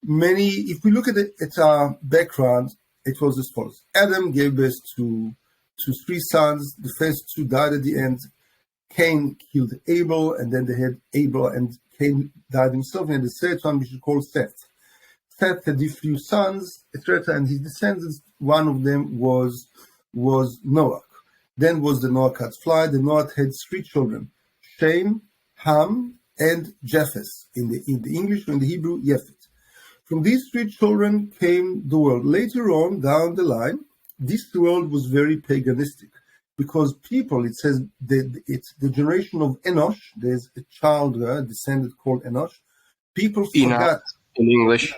Speaker 2: If we look at our background, it was as follows. Adam gave birth to three sons. The first two died at the end. Cain killed Abel, and then they had Abel, and Cain died himself, and the third one we should call Seth. Seth had a few sons, etc., and his descendants, one of them was Noah. Then was the Noahide fly. The Noah had three children, Shem, Ham, and Japheth. In the English or in the Hebrew, Yefet. From these three children came the world. Later on, down the line, this world was very paganistic, because people, it says that it's the generation of Enosh. There's a child, a descendant called Enosh. People forgot.
Speaker 1: In English.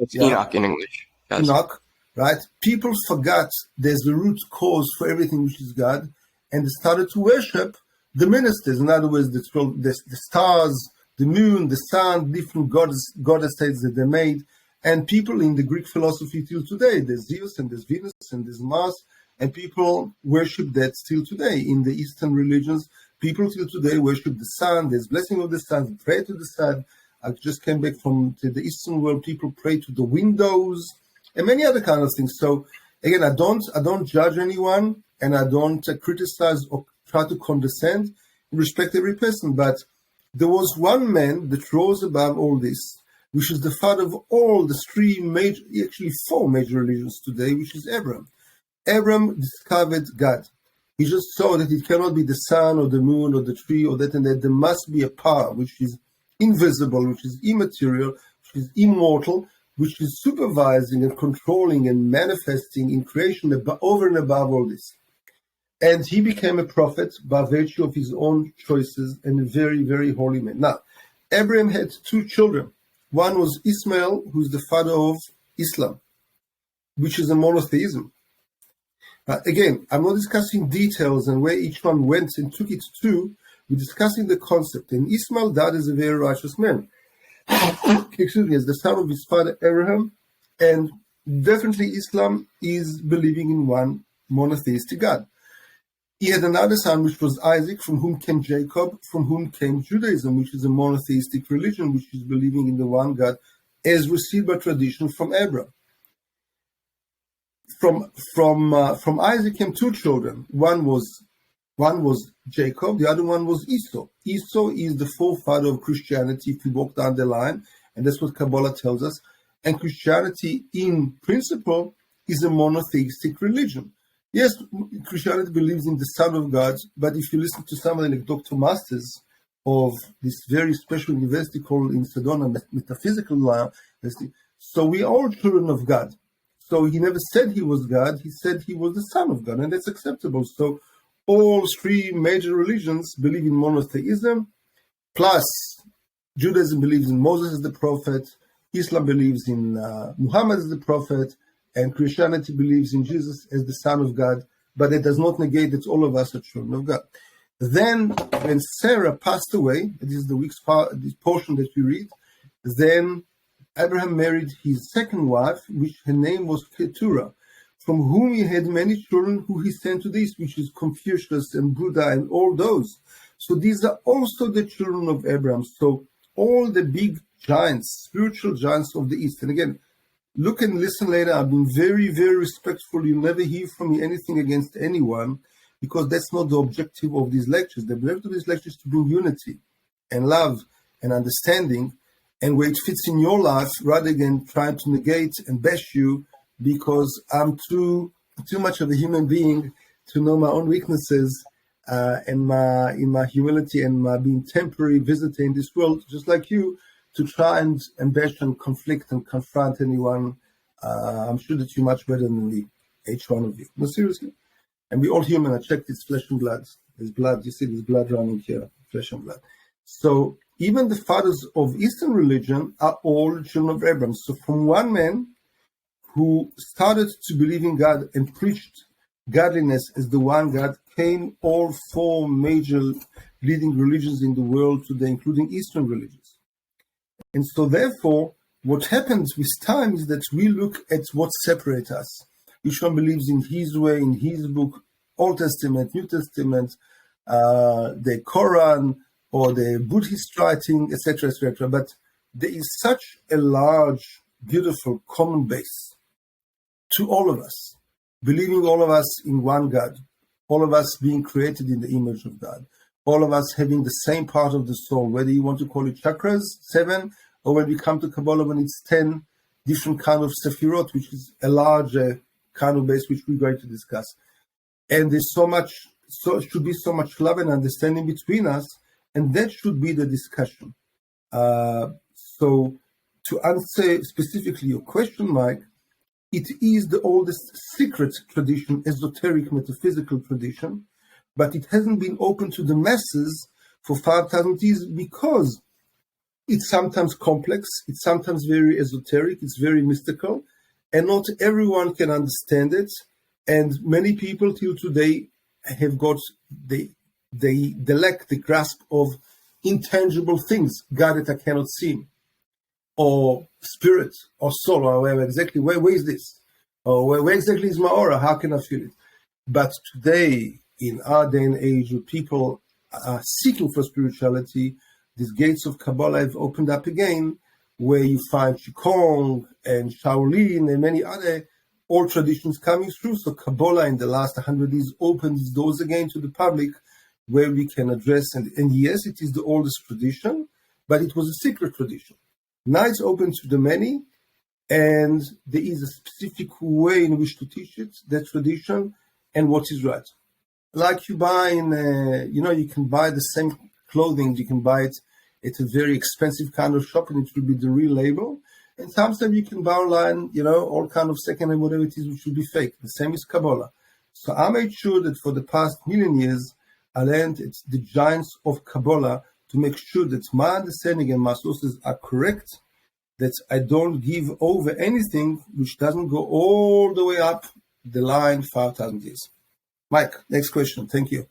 Speaker 1: It's Enoch in English. Yes.
Speaker 2: Enoch. Right? People forgot there's the root cause for everything which is God, and they started to worship the ministers. In other words, the stars, the moon, the sun, different goddesses that they made. And people in the Greek philosophy till today, there's Zeus and there's Venus and there's Mars, and people worship that still today. In the Eastern religions, people till today worship the sun. There's blessing of the sun, pray to the sun. I just came back from the Eastern world. People pray to the windows, and many other kind of things. So again, I don't judge anyone, and I don't criticize or try to condescend. I respect every person, but there was one man that rose above all this, which is the father of all the four major religions today, which is Abraham. Abraham discovered God. He just saw that it cannot be the sun or the moon or the tree or that and that. There must be a power which is invisible, which is immaterial, which is immortal, which is supervising and controlling and manifesting in creation over and above all this. And he became a prophet by virtue of his own choices, and a very, very holy man. Now, Abraham had two children. One was Ismail, who's the father of Islam, which is a monotheism. Again, I'm not discussing details and where each one went and took it to. We're discussing the concept. And Ismail died as a very righteous man. Excuse me, as the son of his father Abraham. And definitely Islam is believing in one monotheistic God. He had another son, which was Isaac, from whom came Jacob, from whom came Judaism, which is a monotheistic religion, which is believing in the one God, as received by tradition from Abraham. From Isaac came two children. One was Jacob, the other one was Esau. Esau is the forefather of Christianity if we walk down the line, and that's what Kabbalah tells us. And Christianity, in principle, is a monotheistic religion. Yes, Christianity believes in the Son of God, but if you listen to somebody like Dr. Masters of this very special university called in Sedona, Metaphysical University, so we are all children of God. So he never said he was God, he said he was the Son of God, and that's acceptable. So all three major religions believe in monotheism, plus Judaism believes in Moses as the prophet, Islam believes in Muhammad as the prophet, and Christianity believes in Jesus as the Son of God, but it does not negate that all of us are children of God. Then, when Sarah passed away, this is the week's this portion that we read, then Abraham married his second wife, which her name was Keturah, from whom he had many children who he sent to this, which is Confucius and Buddha and all those. So these are also the children of Abraham. So all the big giants, spiritual giants of the East. And again, look and listen later. I've been very, very respectful. You'll never hear from me anything against anyone, because that's not the objective of these lectures. The objective of these lectures is to bring unity and love and understanding, and where it fits in your life, rather than trying to negate and bash you, because I'm too much of a human being to know my own weaknesses, and my humility and my being temporary visitor in this world, just like you, to try and bash and conflict and confront anyone. I'm sure that you're much better than me, each one of you. No, seriously. And we're all human. I checked, it's flesh and blood. There's blood. You see there's blood running here, flesh and blood. So even the fathers of Eastern religion are all children of Abraham. So from one man who started to believe in God and preached godliness as the one God, came all four major leading religions in the world today, including Eastern religions. And so therefore, what happens with time is that we look at what separates us. Each one believes in his way, in his book, Old Testament, New Testament, the Quran, or the Buddhist writing, etc., etc. But there is such a large, beautiful common base to all of us, believing all of us in one God, all of us being created in the image of God, all of us having the same part of the soul, whether you want to call it chakras, 7, or when we come to Kabbalah, when it's 10 different kind of sephirot, which is a larger kind of base, which we're going to discuss. And there's it should be so much love and understanding between us, and that should be the discussion. So to answer specifically your question, Mike, it is the oldest secret tradition, esoteric metaphysical tradition, but it hasn't been open to the masses for 5,000 years because it's sometimes complex, it's sometimes very esoteric, it's very mystical, and not everyone can understand it. And many people till today have got they lack the grasp of intangible things, God that I cannot see, or spirit, or soul, or where exactly, where is this? Or where exactly is my aura? How can I feel it? But today, in our day and age, where people are seeking for spirituality, these gates of Kabbalah have opened up again, where you find Qigong and Shaolin and many other old traditions coming through. So Kabbalah in the last 100 years opened its doors again to the public, where we can address, and yes, it is the oldest tradition, but it was a secret tradition. Now it's open to the many, and there is a specific way in which to teach it, that tradition, and what is right. Like you buy you can buy the same clothing, you can buy it at a very expensive kind of shop, and it will be the real label. And sometimes you can buy online, all kind of second-hand whatever it is, which will be fake. The same is Kabbalah. So I made sure that for the past million years, I learned it's the giants of Kabbalah to make sure that my understanding and my sources are correct, that I don't give over anything which doesn't go all the way up the line 5,000 years. Mike, next question. Thank you.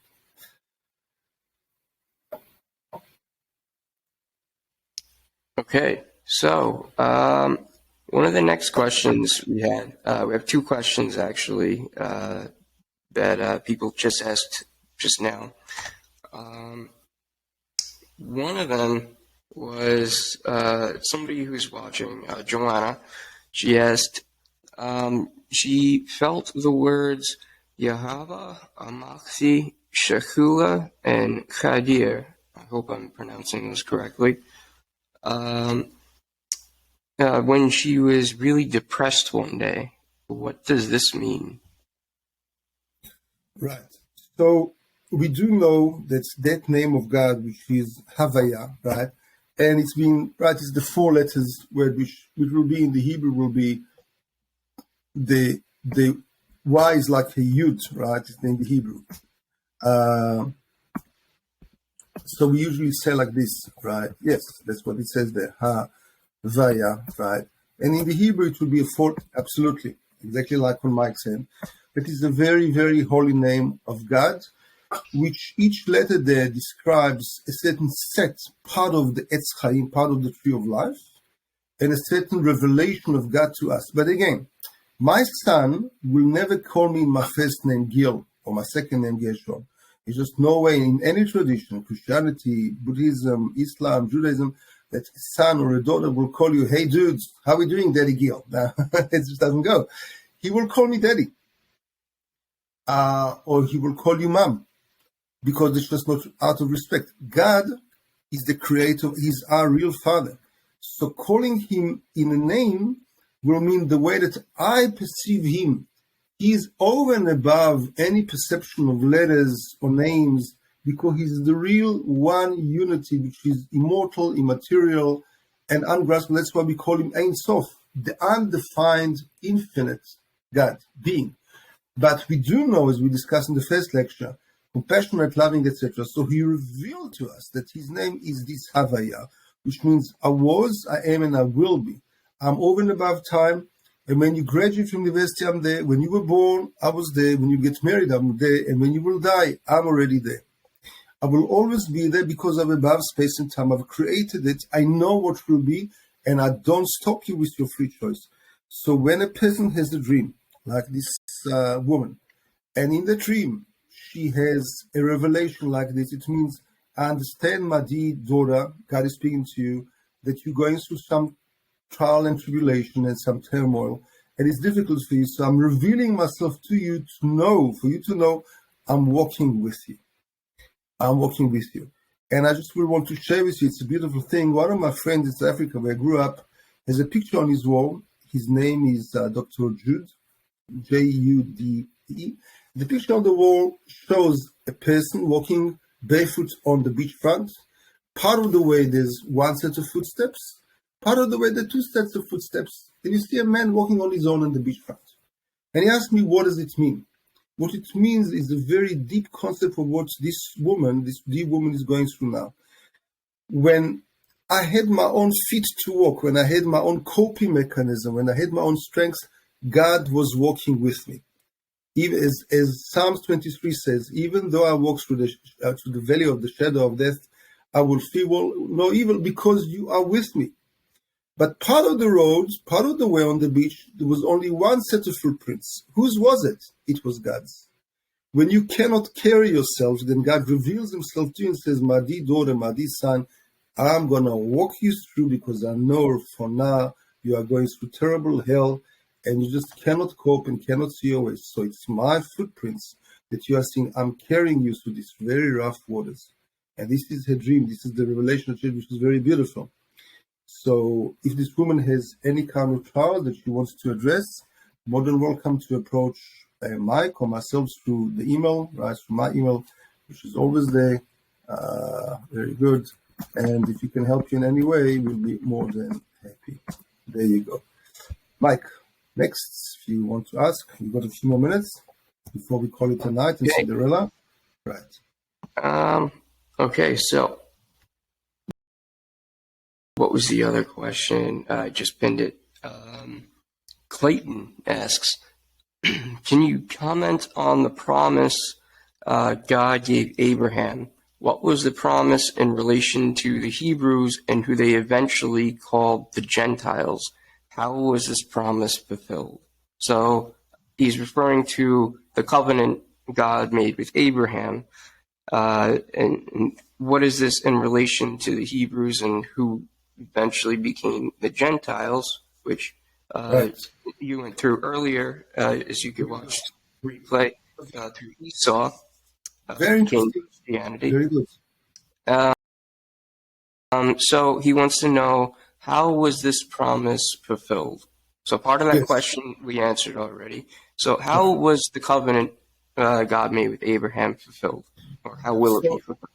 Speaker 1: Okay, so one of the next questions we have two questions actually that people just asked just now. One of them was somebody who's watching, Joanna. She asked, she felt the words Yahava, Amachi, Shekula, and Chadir. I hope I'm pronouncing those correctly. When she was really depressed one day. What does this mean?
Speaker 2: Right. So we do know that name of God, which is Havaya, right? And it's the 4 letters word, which will be in the Hebrew will be the Y is like a Yud, right? It's in the Hebrew. So we usually say like this, right? Yes, that's what it says there. Havaya, right? And in the Hebrew, it will be a 4, absolutely, exactly like what Mike said. That is a very, very holy name of God, which each letter there describes a certain part of the Etz Chaim, part of the tree of life, and a certain revelation of God to us. But again, my son will never call me my first name Gil or my second name Gershon. There's just no way in any tradition, Christianity, Buddhism, Islam, Judaism, that a son or a daughter will call you, "Hey, dudes, how are we doing, Daddy Gil?" It just doesn't go. He will call me Daddy. Or he will call you Mom, because it's just not out of respect. God is the creator. He's our real Father. So calling him in a name will mean the way that I perceive him. He's over and above any perception of letters or names, because he's the real one unity, which is immortal, immaterial, and ungraspable. That's why we call him Ein Sof, the undefined, infinite God, being. But we do know, as we discussed in the first lecture, compassionate, loving, etc. So he revealed to us that his name is this Havaya, which means I was, I am, and I will be. I'm over and above time. And when you graduate from university, I'm there. When you were born, I was there. When you get married, I'm there. And when you will die, I'm already there. I will always be there because I'm above space and time. I've created it. I know what will be, and I don't stop you with your free choice. So when a person has a dream, like this woman, and in the dream, she has a revelation like this, it means, I understand, my dear daughter, God is speaking to you, that you're going through some trial and tribulation and some turmoil, and it's difficult for you. So I'm revealing myself to you for you to know I'm walking with you. I'm walking with you. And I just will want to share with you, it's a beautiful thing. One of my friends in South Africa, where I grew up, has a picture on his wall. His name is Dr. Jude, Jude. The picture on the wall shows a person walking barefoot on the beachfront. Part of the way there's one set of footsteps. Part of the way there are two sets of footsteps. And you see a man walking on his own on the beachfront. And he asked me, what does it mean? What it means is a very deep concept of what this dear woman is going through now. When I had my own feet to walk, when I had my own coping mechanism, when I had my own strength, God was walking with me. Even as Psalms 23 says, even though I walk through the valley of the shadow of death, I will fear no evil, because you are with me. But part of the road, part of the way on the beach, there was only one set of footprints. Whose was it? It was God's. When you cannot carry yourself, then God reveals himself to you and says, my dear daughter, my dear son, I'm going to walk you through, because I know for now you are going through terrible hell and you just cannot cope and cannot see your way. So it's my footprints that you are seeing. I'm carrying you through these very rough waters. And this is her dream. This is the revelation of it, which is very beautiful. So if this woman has any kind of trial that she wants to address, more than welcome to approach Mike or myself through the email, right, through my email, which is always there. Very good. And if you can help you in any way, we'll be more than happy. There you go. Mike, next, if you want to ask, you've got a few more minutes before we call it a night in Cinderella. Right.
Speaker 1: Okay, so what was the other question? I just pinned it. Clayton asks, can you comment on the promise God gave Abraham? What was the promise in relation to the Hebrews and who they eventually called the Gentiles? How was this promise fulfilled? So he's referring to the covenant God made with Abraham. And what is this in relation to the Hebrews and who eventually became the Gentiles, which you went through earlier, as you could watch replay through Esau.
Speaker 2: Very interesting.
Speaker 1: Christianity.
Speaker 2: Very good.
Speaker 1: So he wants to know, how was this promise fulfilled? So part of that question we answered already. So how was the covenant God made with Abraham fulfilled? Or how will it be fulfilled?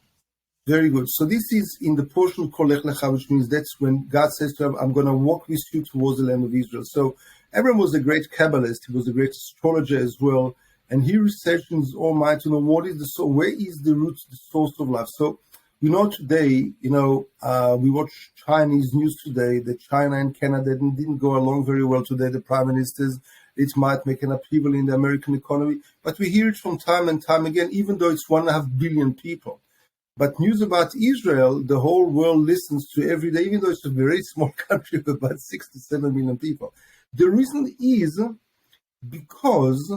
Speaker 2: Very good. So this is in the portion called Lech Lecha, which means that's when God says to him, I'm going to walk with you towards the land of Israel. So Abraham was a great Kabbalist. He was a great astrologer as well. And he researched in his own mind to know what is the source, where is the root, the source of life. So we know today, we watch Chinese news today that China and Canada didn't go along very well today. The prime ministers, it might make an upheaval in the American economy. But we hear it from time and time again, even though it's 1.5 billion people. But news about Israel, the whole world listens to every day, even though it's a very small country of about 6 to 7 million people. The reason is because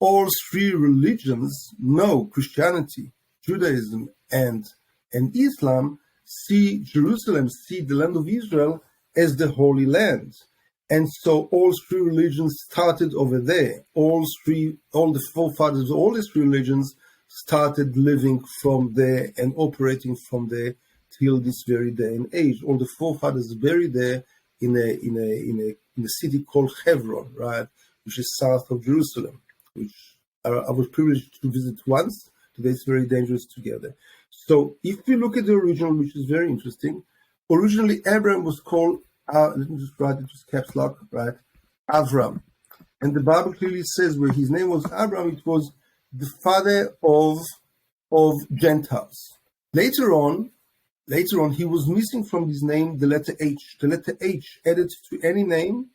Speaker 2: all three religions know Christianity, Judaism, and Islam see Jerusalem, see the land of Israel as the Holy Land. And so all three religions started over there. All the forefathers of all these three religions started living from there and operating from there till this very day and age. All the forefathers are buried there in a city called Hebron, right, which is south of Jerusalem, which I was privileged to visit once. Today it's very dangerous together. So if we look at the original, which is very interesting, originally Abraham was called, let me just write it with caps lock, right, Avram. And the Bible clearly says where his name was Abraham, it was the father of Gentiles. Later on, he was missing from his name the letter H. The letter H added to any name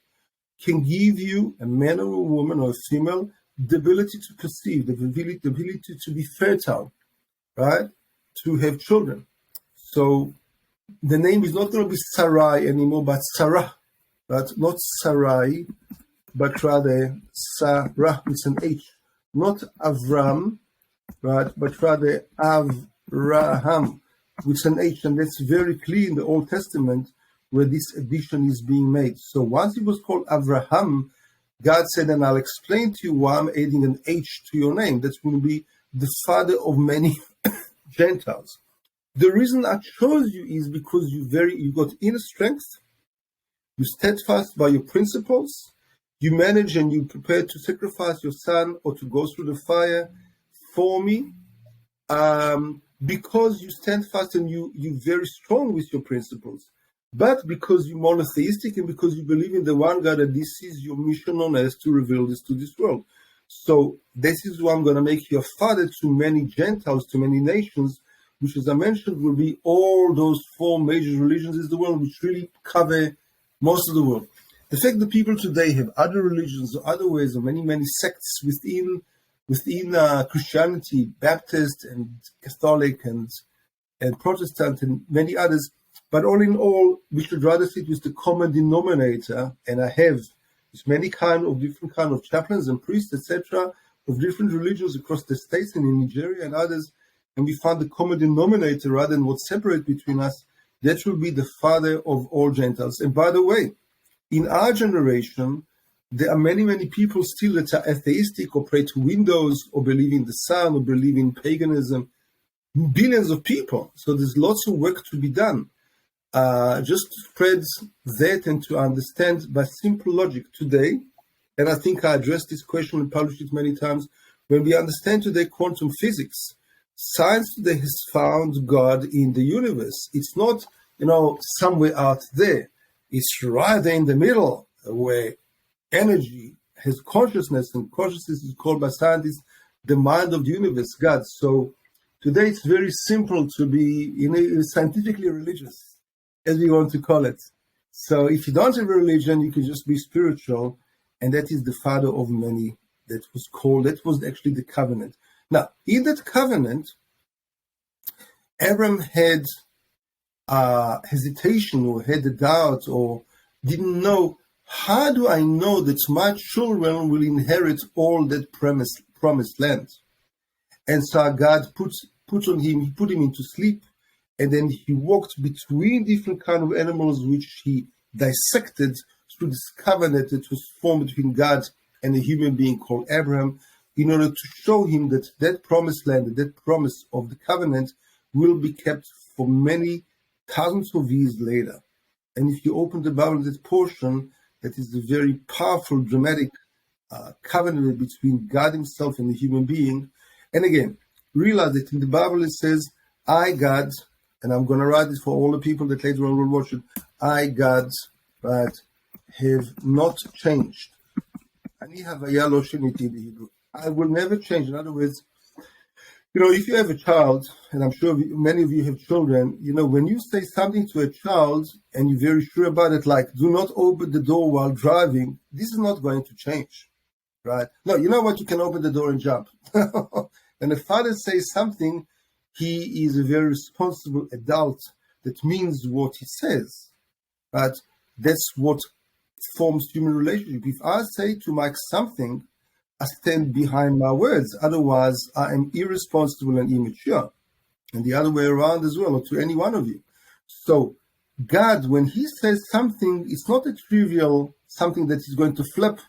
Speaker 2: can give you, a man or a woman or a female, the ability to perceive, the ability to be fertile, right? To have children. So the name is not going to be Sarai anymore, but Sarah, right? Not Sarai, but rather Sarah with an H. Not Avram, right? But rather Avraham with an H. And that's very clear in the Old Testament where this addition is being made. So once it was called Avraham, God said, and I'll explain to you why I'm adding an H to your name. That's going to be the father of many Gentiles. The reason I chose you is because you got inner strength, you steadfast by your principles, you manage and you prepare to sacrifice your son or to go through the fire for me, because you stand fast and you're very strong with your principles. But because you're monotheistic and because you believe in the one God, that this is your mission on earth to reveal this to this world. So this is why I'm going to make you a father to many Gentiles, to many nations, which, as I mentioned, will be all those four major religions in the world, which really cover most of the world. The fact that people today have other religions or other ways or many, many sects within Christianity, Baptist and Catholic and Protestant and many others, but all in all, we should rather sit with the common denominator, and I have with many different kind of chaplains and priests, etc., of different religions across the states and in Nigeria and others, and we find the common denominator rather than what separates between us. That will be the father of all Gentiles. And by the way, in our generation, there are many, many people still that are atheistic or pray to windows or believe in the sun or believe in paganism. Billions of people. So there's lots of work to be done. Just to spread that and to understand by simple logic today, and I think I addressed this question and published it many times, when we understand today quantum physics, science today has found God in the universe. It's not, somewhere out there. It's right there in the middle where energy has consciousness, and consciousness is called by scientists the mind of the universe, God. So today it's very simple to be scientifically religious, as we want to call it. So if you don't have a religion, you can just be spiritual, and that is the father of many. That was actually the covenant. Now, in that covenant, Abram had hesitation or had a doubt or didn't know, how do I know that my children will inherit all that promised land? And so God put him into sleep, and then he walked between different kind of animals, which he dissected through this covenant that was formed between God and a human being called Abraham, in order to show him that that promised land, that promise of the covenant will be kept for many thousands of years later. And if you open the Bible, that portion, that is the very powerful, dramatic covenant between God himself and the human being. And again, realize that in the Bible it says, I, God, and I'm going to write it for all the people that later on will watch it, I, God, right, have not changed. Ani havaya lo shiniti in Hebrew. I will never change. In other words, if you have a child, and I'm sure many of you have children, when you say something to a child and you're very sure about it, like, do not open the door while driving, this is not going to change, right? No, you know what? You can open the door and jump. When a father says something, he is a very responsible adult that means what he says, right? That's what forms human relationship. If I say to Mike something, I stand behind my words. Otherwise, I am irresponsible and immature. And the other way around as well, or to any one of you. So God, when he says something, it's not a trivial something that he's going to flip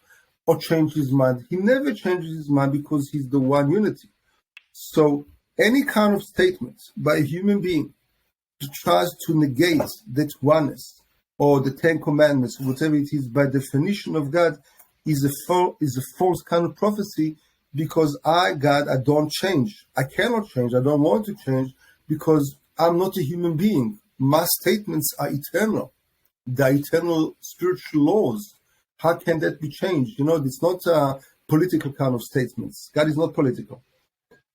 Speaker 2: or change his mind. He never changes his mind because he's the one unity. So any kind of statement by a human being to try to negate that oneness or the Ten Commandments, whatever it is, by definition of God, is a false kind of prophecy, because God, I don't change. I cannot change. I don't want to change because I'm not a human being. My statements are eternal. The eternal spiritual laws. How can that be changed? It's not political kind of statements. God is not political.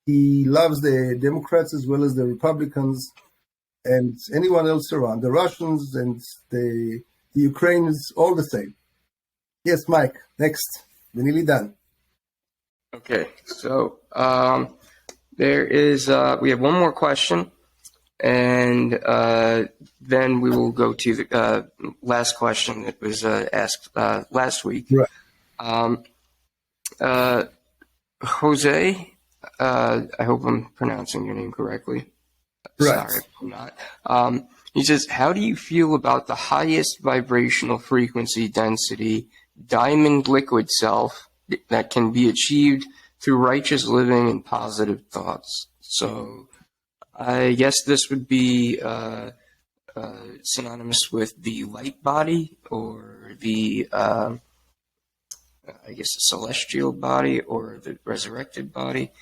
Speaker 2: He loves the Democrats as well as the Republicans and anyone else around, the Russians and the Ukrainians, all the same. Yes, Mike, next. We're nearly done.
Speaker 1: Okay, so there is, we have one more question, and then we will go to the last question that was asked last week.
Speaker 2: Right.
Speaker 1: Jose, I hope I'm pronouncing your name correctly.
Speaker 2: Right.
Speaker 1: Sorry if I'm not. He says, how do you feel about the highest vibrational frequency density diamond liquid self that can be achieved through righteous living and positive thoughts? So I guess this would be synonymous with the light body, or the I guess the celestial body, or the resurrected body.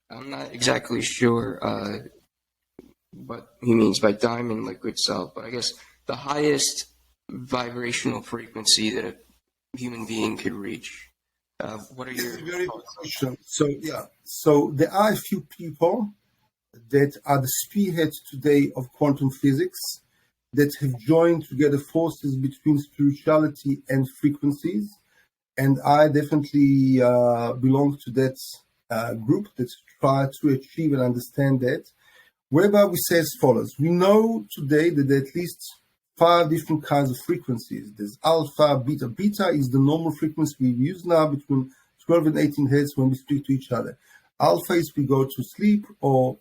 Speaker 1: I'm not exactly sure what he means by diamond liquid self, but I guess the highest vibrational frequency that a human being could reach. What are your
Speaker 2: That's a very good question. So there are a few people that are the spearheads today of quantum physics that have joined together forces between spirituality and frequencies. And I definitely belong to that group that try to achieve and understand that. Whereby we say as follows: we know today that there are at least 5 different kinds of frequencies. There's alpha, beta. Beta is the normal frequency we use now between 12 and 18 hertz when we speak to each other. Alpha is we go to sleep, or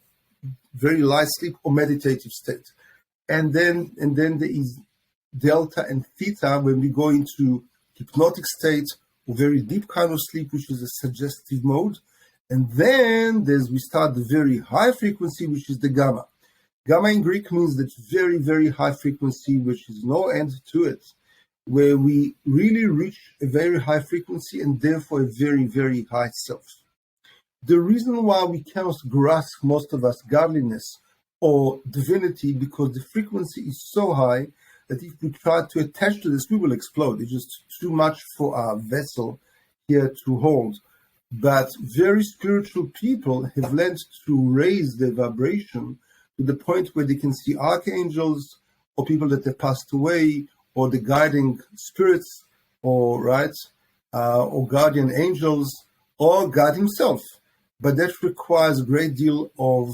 Speaker 2: very light sleep, or meditative state. And then there is delta and theta when we go into hypnotic state or very deep kind of sleep, which is a suggestive mode. And then we start the very high frequency, which is the gamma. Gamma in Greek means that very, very high frequency, which is no end to it, where we really reach a very high frequency and therefore a very, very high self. The reason why we cannot grasp, most of us, godliness or divinity, because the frequency is so high that if we try to attach to this, we will explode. It's just too much for our vessel here to hold. But very spiritual people have learned to raise their vibration to the point where they can see archangels, or people that have passed away, or the guiding spirits, or guardian angels, or God himself. But that requires a great deal of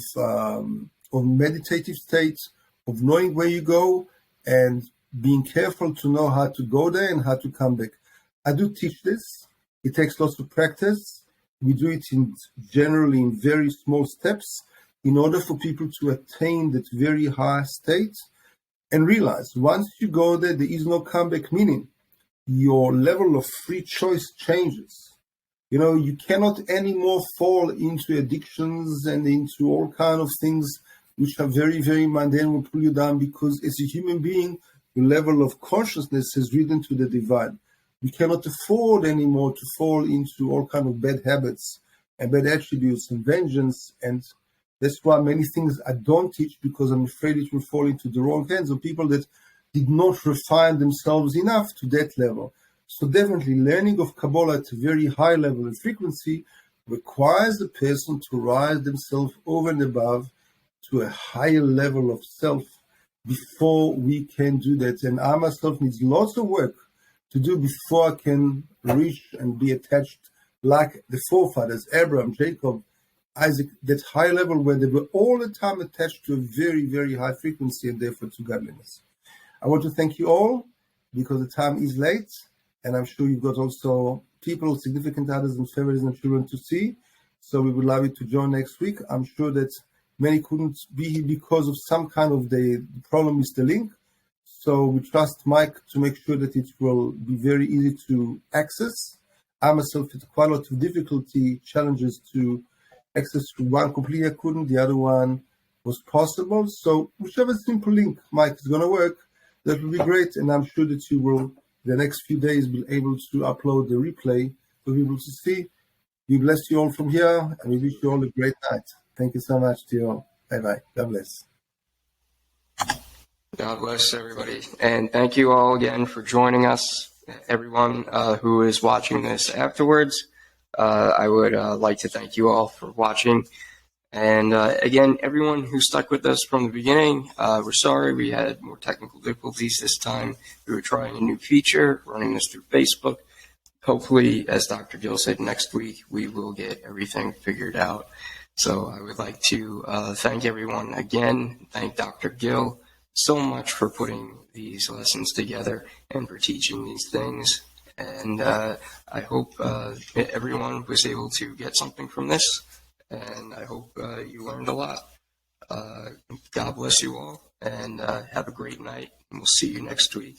Speaker 2: meditative states, of knowing where you go, and being careful to know how to go there and how to come back. I do teach this. It takes lots of practice. We do it generally in very small steps in order for people to attain that very high state and realize once you go there, there is no comeback, meaning your level of free choice changes. You cannot anymore fall into addictions and into all kinds of things which are very, very mundane, will pull you down, because as a human being, your level of consciousness has risen to the divine. We cannot afford anymore to fall into all kinds of bad habits and bad attributes and vengeance. And that's why many things I don't teach, because I'm afraid it will fall into the wrong hands of people that did not refine themselves enough to that level. So definitely learning of Kabbalah at a very high level and frequency requires the person to rise themselves over and above to a higher level of self before we can do that. And I myself needs lots of work to do before I can reach and be attached like the forefathers, Abraham, Jacob, Isaac, that high level where they were all the time attached to a very, very high frequency and therefore to godliness. I want to thank you all, because the time is late, and I'm sure you've got also people, significant others and families and children to see. So we would love you to join next week. I'm sure that Many couldn't be here because of some kind of the problem with the link. So we trust Mike to make sure that it will be very easy to access. I myself had quite a lot of difficulty, challenges to access to one completely I couldn't, the other one was possible. So whichever simple link, Mike, is going to work, that will be great. And I'm sure that you will, the next few days, be able to upload the replay for people to see. We bless you all from here, and we wish you all a great night. Thank you so much to you all. Bye-bye. God bless.
Speaker 1: God bless everybody. And thank you all again for joining us. Everyone who is watching this afterwards, I would like to thank you all for watching. And again, everyone who stuck with us from the beginning, we're sorry we had more technical difficulties this time. We were trying a new feature, running this through Facebook. Hopefully, as Dr. Gil said, next week we will get everything figured out. So I would like to thank everyone again. Thank Dr. Gil so much for putting these lessons together and for teaching these things. And I hope everyone was able to get something from this. And I hope you learned a lot. God bless you all, and have a great night. And we'll see you next week.